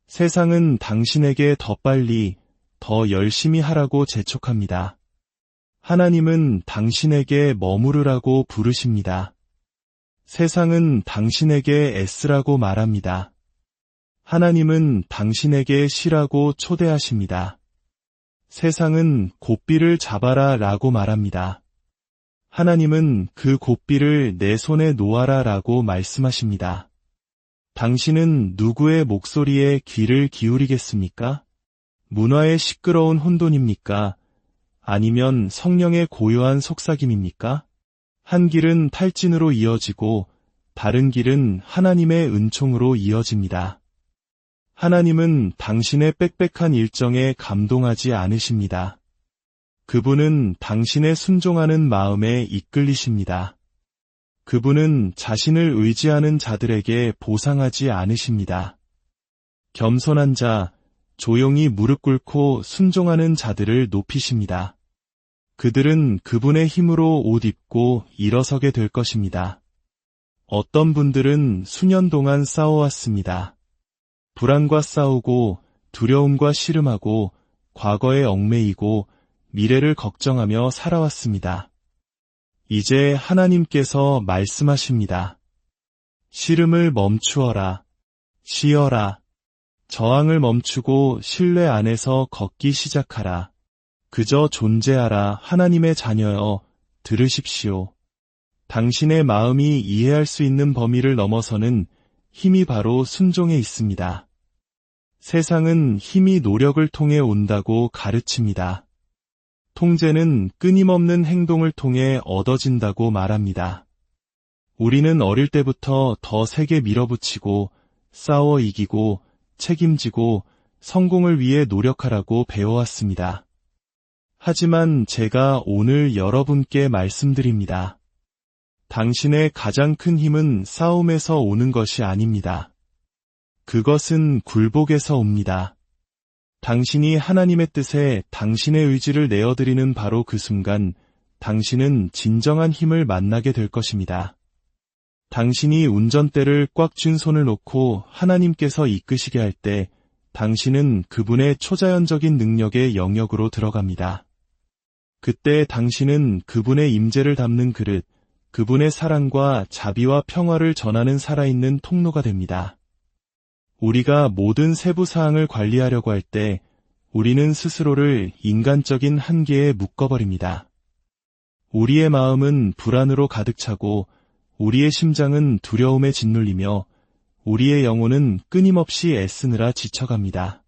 세상은 당신에게 더 빨리, 더 열심히 하라고 재촉합니다. 하나님은 당신에게 머무르라고 부르십니다. 세상은 당신에게 애쓰라고 말합니다. 하나님은 당신에게 쉬라고 초대하십니다. 세상은 곶비를 잡아라 라고 말합니다. 하나님은 그 곶비를 내 손에 놓아라 라고 말씀하십니다. 당신은 누구의 목소리에 귀를 기울이겠습니까? 문화의 시끄러운 혼돈입니까? 아니면 성령의 고요한 속삭임입니까? 한 길은 탈진으로 이어지고 다른 길은 하나님의 은총으로 이어집니다. 하나님은 당신의 빽빽한 일정에 감동하지 않으십니다. 그분은 당신의 순종하는 마음에 이끌리십니다. 그분은 자신을 의지하는 자들에게 보상하지 않으십니다. 겸손한 자, 조용히 무릎 꿇고 순종하는 자들을 높이십니다. 그들은 그분의 힘으로 옷 입고 일어서게 될 것입니다. 어떤 분들은 수년 동안 싸워왔습니다. 불안과 싸우고 두려움과 씨름하고 과거에 얽매이고 미래를 걱정하며 살아왔습니다. 이제 하나님께서 말씀하십니다. 씨름을 멈추어라. 쉬어라. 저항을 멈추고 신뢰 안에서 걷기 시작하라. 그저 존재하라. 하나님의 자녀여, 들으십시오. 당신의 마음이 이해할 수 있는 범위를 넘어서는 힘이 바로 순종에 있습니다. 세상은 힘이 노력을 통해 온다고 가르칩니다. 통제는 끊임없는 행동을 통해 얻어진다고 말합니다. 우리는 어릴 때부터 더 세게 밀어붙이고 싸워 이기고 책임지고 성공을 위해 노력하라고 배워왔습니다. 하지만 제가 오늘 여러분께 말씀드립니다. 당신의 가장 큰 힘은 싸움에서 오는 것이 아닙니다. 그것은 굴복에서 옵니다. 당신이 하나님의 뜻에 당신의 의지를 내어드리는 바로 그 순간 당신은 진정한 힘을 만나게 될 것입니다. 당신이 운전대를 꽉 쥔 손을 놓고 하나님께서 이끄시게 할 때 당신은 그분의 초자연적인 능력의 영역으로 들어갑니다. 그때 당신은 그분의 임재를 담는 그릇, 그분의 사랑과 자비와 평화를 전하는 살아있는 통로가 됩니다. 우리가 모든 세부 사항을 관리하려고 할 때 우리는 스스로를 인간적인 한계에 묶어버립니다. 우리의 마음은 불안으로 가득 차고 우리의 심장은 두려움에 짓눌리며 우리의 영혼은 끊임없이 애쓰느라 지쳐갑니다.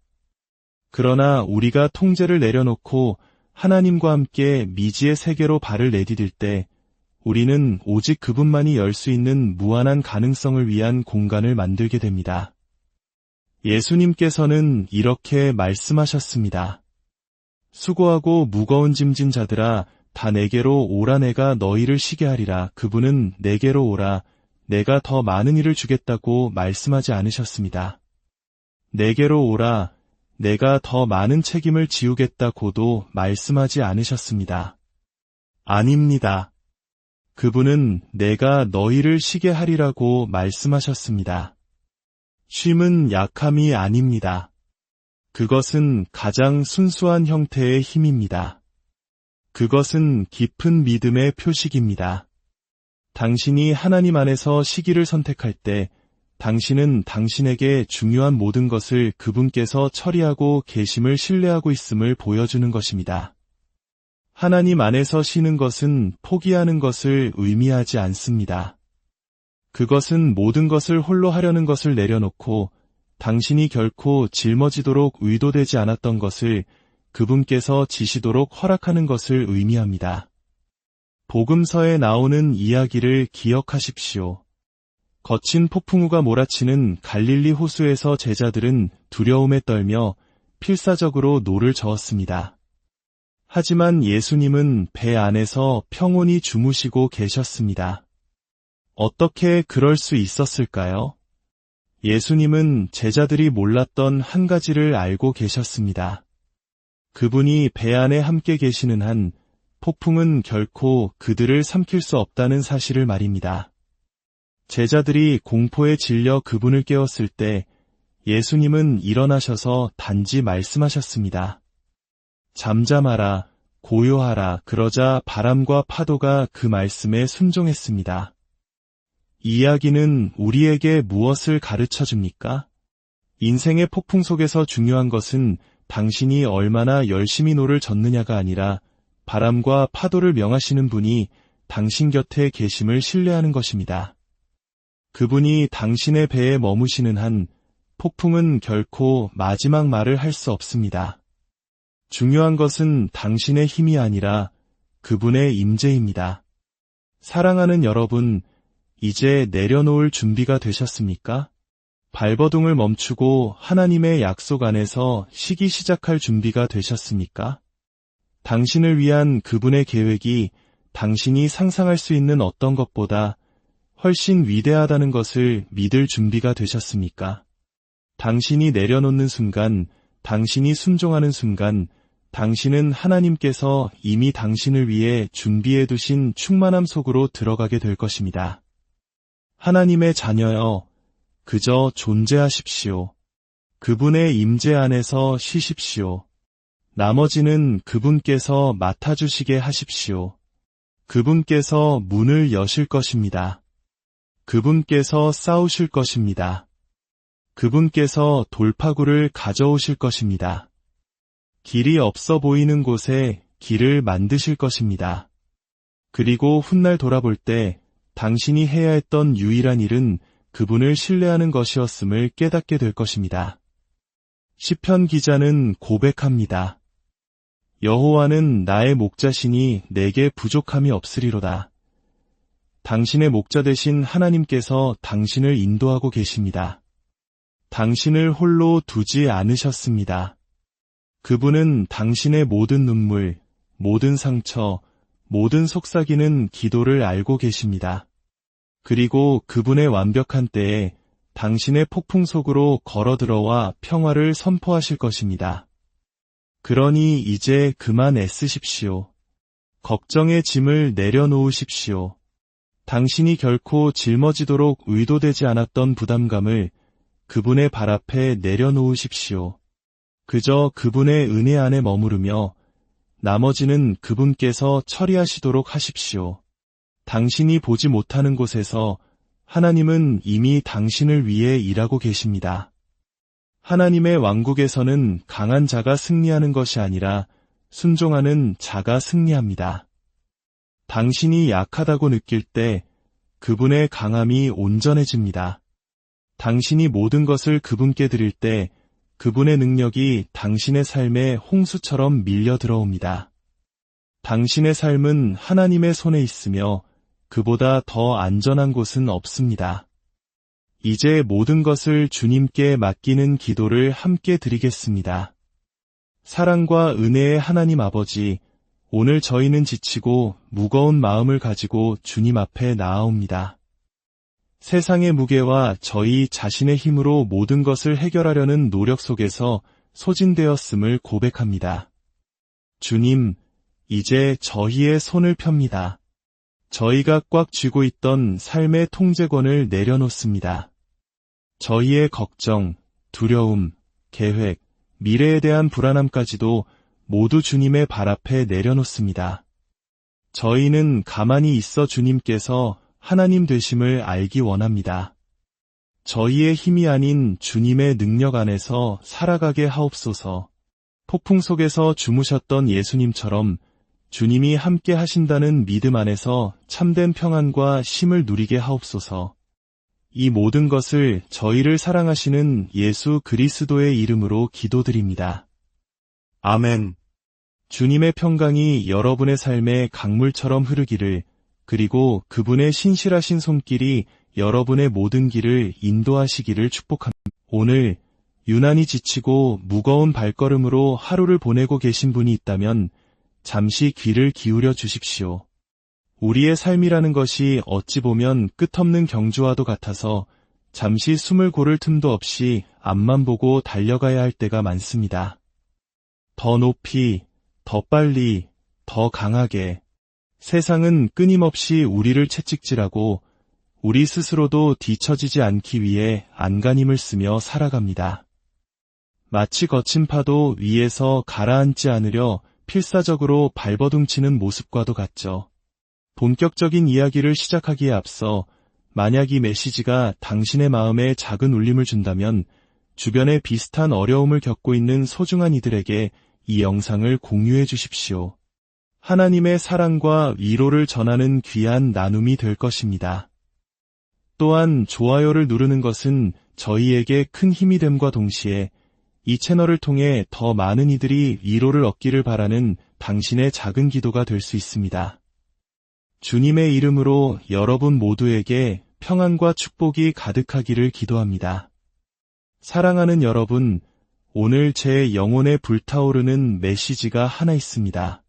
그러나 우리가 통제를 내려놓고 하나님과 함께 미지의 세계로 발을 내디딜 때 우리는 오직 그분만이 열 수 있는 무한한 가능성을 위한 공간을 만들게 됩니다. 예수님께서는 이렇게 말씀하셨습니다. 수고하고 무거운 짐진 자들아, 다 내게로 오라. 내가 너희를 쉬게 하리라. 그분은 내게로 오라. 내가 더 많은 일을 주겠다고 말씀하지 않으셨습니다. 내게로 오라. 내가 더 많은 책임을 지우겠다고도 말씀하지 않으셨습니다. 아닙니다. 그분은 내가 너희를 쉬게 하리라고 말씀하셨습니다. 쉼은 약함이 아닙니다. 그것은 가장 순수한 형태의 힘입니다. 그것은 깊은 믿음의 표식입니다. 당신이 하나님 안에서 쉬기를 선택할 때 당신은 당신에게 중요한 모든 것을 그분께서 처리하고 계심을 신뢰하고 있음을 보여주는 것입니다. 하나님 안에서 쉬는 것은 포기하는 것을 의미하지 않습니다. 그것은 모든 것을 홀로 하려는 것을 내려놓고 당신이 결코 짊어지도록 의도되지 않았던 것을 그분께서 지시도록 허락하는 것을 의미합니다. 복음서에 나오는 이야기를 기억하십시오. 거친 폭풍우가 몰아치는 갈릴리 호수에서 제자들은 두려움에 떨며 필사적으로 노를 저었습니다. 하지만 예수님은 배 안에서 평온히 주무시고 계셨습니다. 어떻게 그럴 수 있었을까요? 예수님은 제자들이 몰랐던 한 가지를 알고 계셨습니다. 그분이 배 안에 함께 계시는 한 폭풍은 결코 그들을 삼킬 수 없다는 사실을 말입니다. 제자들이 공포에 질려 그분을 깨웠을 때 예수님은 일어나셔서 단지 말씀하셨습니다. 잠잠하라, 고요하라. 그러자 바람과 파도가 그 말씀에 순종했습니다. 이 이야기는 우리에게 무엇을 가르쳐 줍니까? 인생의 폭풍 속에서 중요한 것은 당신이 얼마나 열심히 노를 젓느냐가 아니라 바람과 파도를 명하시는 분이 당신 곁에 계심을 신뢰하는 것입니다. 그분이 당신의 배에 머무시는 한 폭풍은 결코 마지막 말을 할 수 없습니다. 중요한 것은 당신의 힘이 아니라 그분의 임재입니다. 사랑하는 여러분, 이제 내려놓을 준비가 되셨습니까? 발버둥을 멈추고 하나님의 약속 안에서 쉬기 시작할 준비가 되셨습니까? 당신을 위한 그분의 계획이 당신이 상상할 수 있는 어떤 것보다 훨씬 위대하다는 것을 믿을 준비가 되셨습니까? 당신이 내려놓는 순간, 당신이 순종하는 순간, 당신은 하나님께서 이미 당신을 위해 준비해 두신 충만함 속으로 들어가게 될 것입니다. 하나님의 자녀여, 그저 존재하십시오. 그분의 임재 안에서 쉬십시오. 나머지는 그분께서 맡아주시게 하십시오. 그분께서 문을 여실 것입니다. 그분께서 싸우실 것입니다. 그분께서 돌파구를 가져오실 것입니다. 길이 없어 보이는 곳에 길을 만드실 것입니다. 그리고 훗날 돌아볼 때 당신이 해야 했던 유일한 일은 그분을 신뢰하는 것이었음을 깨닫게 될 것입니다. 시편 기자는 고백합니다. 여호와는 나의 목자시니 내게 부족함이 없으리로다. 당신의 목자 되신 하나님께서 당신을 인도하고 계십니다. 당신을 홀로 두지 않으셨습니다. 그분은 당신의 모든 눈물, 모든 상처, 모든 속삭이는 기도를 알고 계십니다. 그리고 그분의 완벽한 때에 당신의 폭풍 속으로 걸어 들어와 평화를 선포하실 것입니다. 그러니 이제 그만 애쓰십시오. 걱정의 짐을 내려놓으십시오. 당신이 결코 짊어지도록 의도되지 않았던 부담감을 그분의 발 앞에 내려놓으십시오. 그저 그분의 은혜 안에 머무르며 나머지는 그분께서 처리하시도록 하십시오. 당신이 보지 못하는 곳에서 하나님은 이미 당신을 위해 일하고 계십니다. 하나님의 왕국에서는 강한 자가 승리하는 것이 아니라 순종하는 자가 승리합니다. 당신이 약하다고 느낄 때 그분의 강함이 온전해집니다. 당신이 모든 것을 그분께 드릴 때 그분의 능력이 당신의 삶에 홍수처럼 밀려 들어옵니다. 당신의 삶은 하나님의 손에 있으며 그보다 더 안전한 곳은 없습니다. 이제 모든 것을 주님께 맡기는 기도를 함께 드리겠습니다. 사랑과 은혜의 하나님 아버지, 오늘 저희는 지치고 무거운 마음을 가지고 주님 앞에 나아옵니다. 세상의 무게와 저희 자신의 힘으로 모든 것을 해결하려는 노력 속에서 소진되었음을 고백합니다. 주님, 이제 저희의 손을 펴니다. 저희가 꽉 쥐고 있던 삶의 통제권을 내려놓습니다. 저희의 걱정, 두려움, 계획, 미래에 대한 불안함까지도 모두 주님의 발 앞에 내려놓습니다. 저희는 가만히 있어 주님께서 하나님 되심을 알기 원합니다. 저희의 힘이 아닌 주님의 능력 안에서 살아가게 하옵소서. 폭풍 속에서 주무셨던 예수님처럼 주님이 함께 하신다는 믿음 안에서 참된 평안과 쉼을 누리게 하옵소서. 이 모든 것을 저희를 사랑하시는 예수 그리스도의 이름으로 기도드립니다. 아멘. 주님의 평강이 여러분의 삶에 강물처럼 흐르기를, 그리고 그분의 신실하신 손길이 여러분의 모든 길을 인도하시기를 축복합니다. 오늘 유난히 지치고 무거운 발걸음으로 하루를 보내고 계신 분이 있다면 잠시 귀를 기울여 주십시오. 우리의 삶이라는 것이 어찌 보면 끝없는 경주와도 같아서 잠시 숨을 고를 틈도 없이 앞만 보고 달려가야 할 때가 많습니다. 더 높이, 더 빨리, 더 강하게 세상은 끊임없이 우리를 채찍질하고 우리 스스로도 뒤처지지 않기 위해 안간힘을 쓰며 살아갑니다. 마치 거친 파도 위에서 가라앉지 않으려 필사적으로 발버둥치는 모습과도 같죠. 본격적인 이야기를 시작하기에 앞서 만약 이 메시지가 당신의 마음에 작은 울림을 준다면 주변에 비슷한 어려움을 겪고 있는 소중한 이들에게 이 영상을 공유해 주십시오. 하나님의 사랑과 위로를 전하는 귀한 나눔이 될 것입니다. 또한 좋아요를 누르는 것은 저희에게 큰 힘이 됨과 동시에 이 채널을 통해 더 많은 이들이 위로를 얻기를 바라는 당신의 작은 기도가 될 수 있습니다. 주님의 이름으로 여러분 모두에게 평안과 축복이 가득하기를 기도합니다. 사랑하는 여러분, 오늘 제 영혼에 불타오르는 메시지가 하나 있습니다.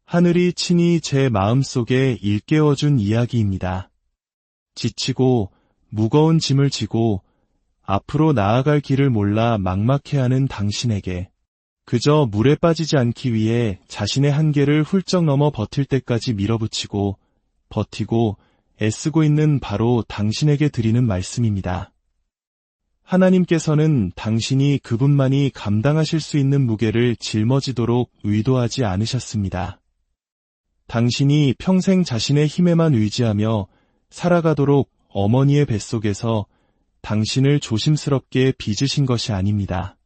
하늘이 친히 제 마음속에 일깨워준 이야기입니다. 지치고 무거운 짐을 지고 앞으로 나아갈 길을 몰라 막막해하는 당신에게 그저 물에 빠지지 않기 위해 자신의 한계를 훌쩍 넘어 버틸 때까지 밀어붙이고 버티고 애쓰고 있는 바로 당신에게 드리는 말씀입니다. 하나님께서는 당신이 그분만이 감당하실 수 있는 무게를 짊어지도록 의도하지 않으셨습니다. 당신이 평생 자신의 힘에만 의지하며 살아가도록 어머니의 뱃속에서 당신을 조심스럽게 빚으신 것이 아닙니다.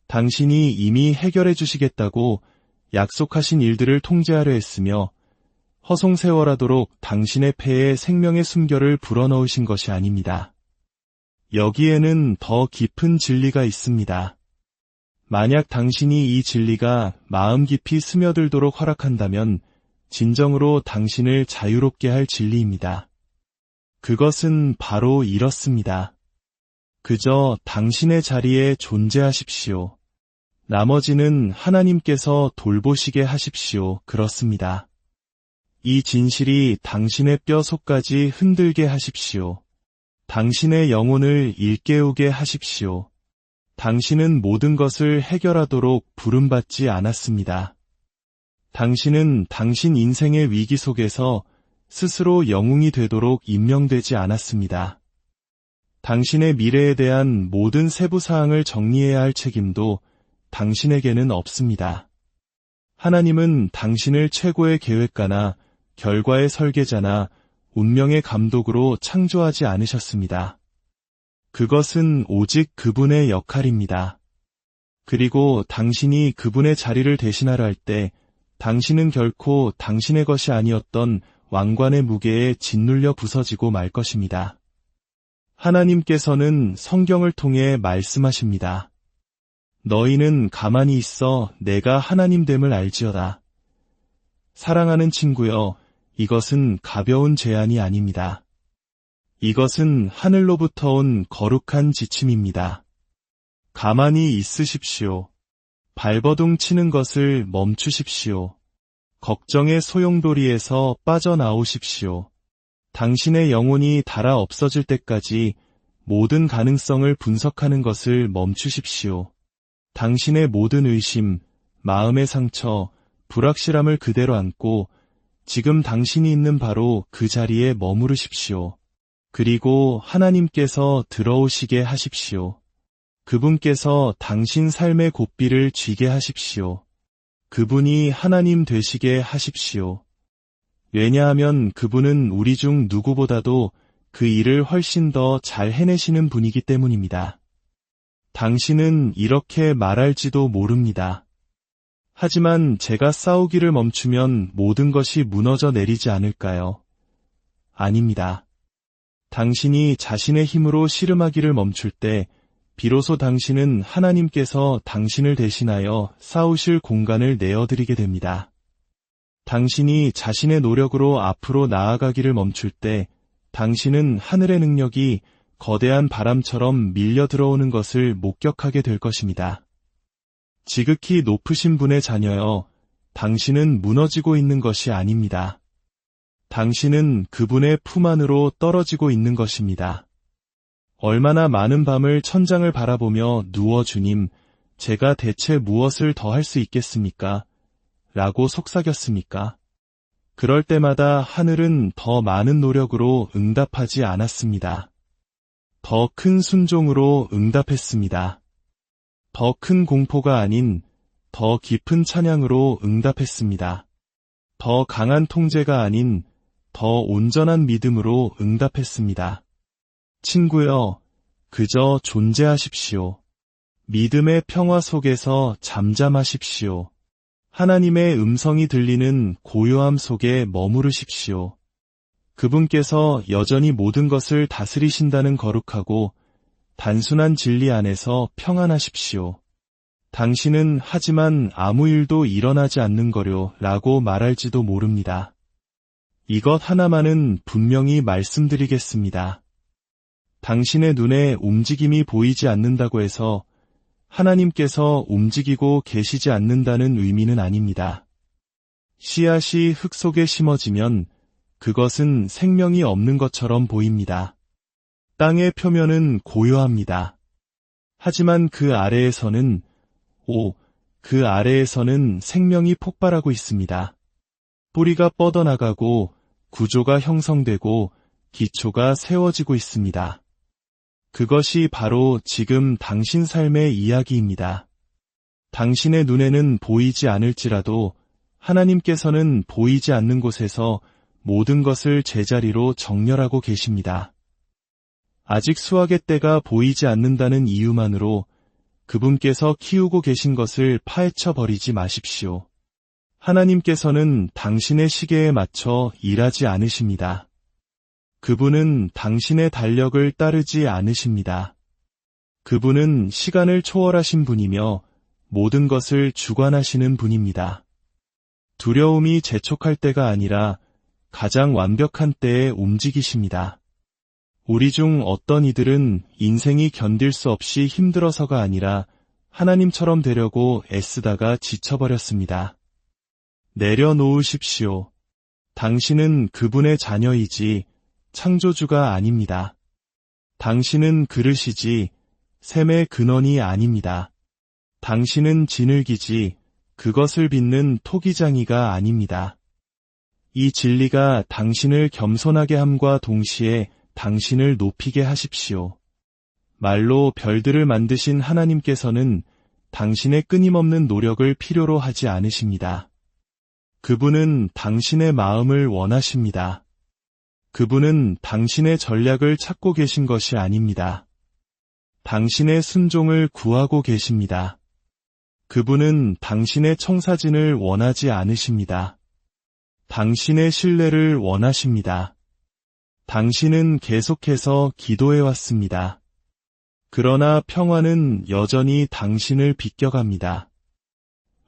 당신이 이미 해결해 주시겠다고 약속하신 일들을 통제하려 했으며 허송세월하도록 당신의 폐에 생명의 숨결을 불어넣으신 것이 아닙니다. 여기에는 더 깊은 진리가 있습니다. 만약 당신이 이 진리가 마음 깊이 스며들도록 허락한다면 진정으로 당신을 자유롭게 할 진리입니다. 그것은 바로 이렇습니다. 그저 당신의 자리에 존재하십시오. 나머지는 하나님께서 돌보시게 하십시오. 그렇습니다. 이 진실이 당신의 뼈 속까지 흔들게 하십시오. 당신의 영혼을 일깨우게 하십시오. 당신은 모든 것을 해결하도록 부름받지 않았습니다. 당신은 당신 인생의 위기 속에서 스스로 영웅이 되도록 임명되지 않았습니다. 당신의 미래에 대한 모든 세부 사항을 정리해야 할 책임도 당신에게는 없습니다. 하나님은 당신을 최고의 계획가나 결과의 설계자나 운명의 감독으로 창조하지 않으셨습니다. 그것은 오직 그분의 역할입니다. 그리고 당신이 그분의 자리를 대신하려 할 때 당신은 결코 당신의 것이 아니었던 왕관의 무게에 짓눌려 부서지고 말 것입니다. 하나님께서는 성경을 통해 말씀하십니다. 너희는 가만히 있어 내가 하나님됨을 알지어다. 사랑하는 친구여, 이것은 가벼운 제안이 아닙니다. 이것은 하늘로부터 온 거룩한 지침입니다. 가만히 있으십시오. 발버둥 치는 것을 멈추십시오. 걱정의 소용돌이에서 빠져나오십시오. 당신의 영혼이 닳아 없어질 때까지 모든 가능성을 분석하는 것을 멈추십시오. 당신의 모든 의심, 마음의 상처, 불확실함을 그대로 안고 지금 당신이 있는 바로 그 자리에 머무르십시오. 그리고 하나님께서 들어오시게 하십시오. 그분께서 당신 삶의 고삐를 쥐게 하십시오. 그분이 하나님 되시게 하십시오. 왜냐하면 그분은 우리 중 누구보다도 그 일을 훨씬 더 잘 해내시는 분이기 때문입니다. 당신은 이렇게 말할지도 모릅니다. 하지만 제가 싸우기를 멈추면 모든 것이 무너져 내리지 않을까요? 아닙니다. 당신이 자신의 힘으로 씨름하기를 멈출 때 비로소 당신은 하나님께서 당신을 대신하여 싸우실 공간을 내어드리게 됩니다. 당신이 자신의 노력으로 앞으로 나아가기를 멈출 때 당신은 하늘의 능력이 거대한 바람처럼 밀려 들어오는 것을 목격하게 될 것입니다. 지극히 높으신 분의 자녀여, 당신은 무너지고 있는 것이 아닙니다. 당신은 그분의 품 안으로 떨어지고 있는 것입니다. 얼마나 많은 밤을 천장을 바라보며 누워 주님, 제가 대체 무엇을 더 할 수 있겠습니까? 라고 속삭였습니까? 그럴 때마다 하늘은 더 많은 노력으로 응답하지 않았습니다. 더 큰 순종으로 응답했습니다. 더 큰 공포가 아닌 더 깊은 찬양으로 응답했습니다. 더 강한 통제가 아닌 더 온전한 믿음으로 응답했습니다. 친구여, 그저 존재하십시오. 믿음의 평화 속에서 잠잠하십시오. 하나님의 음성이 들리는 고요함 속에 머무르십시오. 그분께서 여전히 모든 것을 다스리신다는 거룩하고 단순한 진리 안에서 평안하십시오. 당신은 하지만 아무 일도 일어나지 않는 거려 라고 말할지도 모릅니다. 이것 하나만은 분명히 말씀드리겠습니다. 당신의 눈에 움직임이 보이지 않는다고 해서 하나님께서 움직이고 계시지 않는다는 의미는 아닙니다. 씨앗이 흙 속에 심어지면 그것은 생명이 없는 것처럼 보입니다. 땅의 표면은 고요합니다. 하지만 그 아래에서는 생명이 폭발하고 있습니다. 뿌리가 뻗어나가고 구조가 형성되고 기초가 세워지고 있습니다. 그것이 바로 지금 당신 삶의 이야기입니다. 당신의 눈에는 보이지 않을지라도 하나님께서는 보이지 않는 곳에서 모든 것을 제자리로 정렬하고 계십니다. 아직 수확의 때가 보이지 않는다는 이유만으로 그분께서 키우고 계신 것을 파헤쳐 버리지 마십시오. 하나님께서는 당신의 시계에 맞춰 일하지 않으십니다. 그분은 당신의 달력을 따르지 않으십니다. 그분은 시간을 초월하신 분이며 모든 것을 주관하시는 분입니다. 두려움이 재촉할 때가 아니라 가장 완벽한 때에 움직이십니다. 우리 중 어떤 이들은 인생이 견딜 수 없이 힘들어서가 아니라 하나님처럼 되려고 애쓰다가 지쳐버렸습니다. 내려놓으십시오. 당신은 그분의 자녀이지 창조주가 아닙니다. 당신은 그릇이지 샘의 근원이 아닙니다. 당신은 진흙이지 그것을 빚는 토기장이가 아닙니다. 이 진리가 당신을 겸손하게 함과 동시에 당신을 높이게 하십시오. 말로 별들을 만드신 하나님께서는 당신의 끊임없는 노력을 필요로 하지 않으십니다. 그분은 당신의 마음을 원하십니다. 그분은 당신의 전략을 찾고 계신 것이 아닙니다. 당신의 순종을 구하고 계십니다. 그분은 당신의 청사진을 원하지 않으십니다. 당신의 신뢰를 원하십니다. 당신은 계속해서 기도해왔습니다. 그러나 평화는 여전히 당신을 비껴갑니다.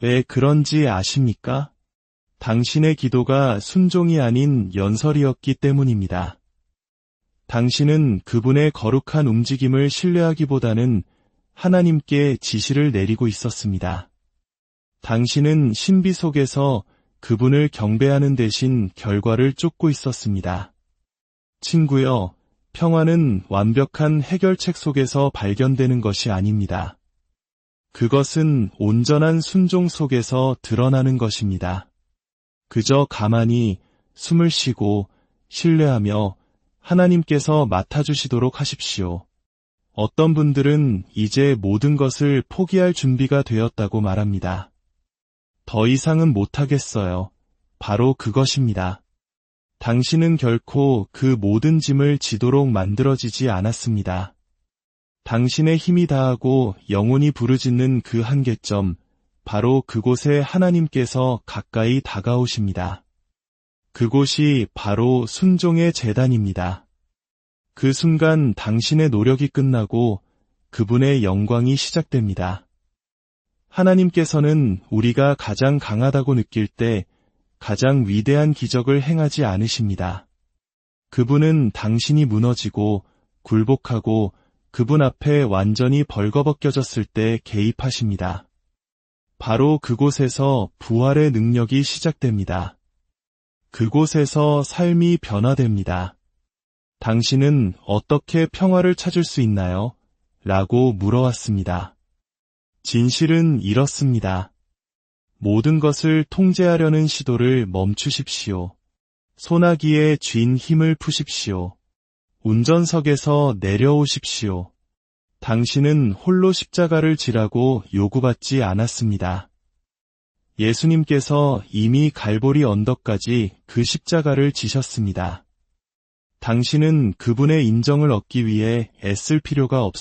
왜 그런지 아십니까? 당신의 기도가 순종이 아닌 연설이었기 때문입니다. 당신은 그분의 거룩한 움직임을 신뢰하기보다는 하나님께 지시를 내리고 있었습니다. 당신은 신비 속에서 그분을 경배하는 대신 결과를 쫓고 있었습니다. 친구여, 평화는 완벽한 해결책 속에서 발견되는 것이 아닙니다. 그것은 온전한 순종 속에서 드러나는 것입니다. 그저 가만히 숨을 쉬고 신뢰하며 하나님께서 맡아주시도록 하십시오. 어떤 분들은 이제 모든 것을 포기할 준비가 되었다고 말합니다. 더 이상은 못하겠어요. 바로 그것입니다. 당신은 결코 그 모든 짐을 지도록 만들어지지 않았습니다. 당신의 힘이 다하고 영혼이 부르짖는 그 한계점, 바로 그곳에 하나님께서 가까이 다가오십니다. 그곳이 바로 순종의 제단입니다. 그 순간 당신의 노력이 끝나고 그분의 영광이 시작됩니다. 하나님께서는 우리가 가장 강하다고 느낄 때 가장 위대한 기적을 행하지 않으십니다. 그분은 당신이 무너지고 굴복하고 그분 앞에 완전히 벌거벗겨졌을 때 개입하십니다. 바로 그곳에서 부활의 능력이 시작됩니다. 그곳에서 삶이 변화됩니다. 당신은 어떻게 평화를 찾을 수 있나요? 라고 물어왔습니다. 진실은 이렇습니다. 모든 것을 통제하려는 시도를 멈추십시오. 소나기에 쥔 힘을 푸십시오. 운전석에서 내려오십시오. 당신은 홀로 십자가를 지라고 요구받지 않았습니다. 예수님께서 이미 갈보리 언덕까지 그 십자가를 지셨습니다. 당신은 그분의 인정을 얻기 위해 애쓸 필요가 없습니다.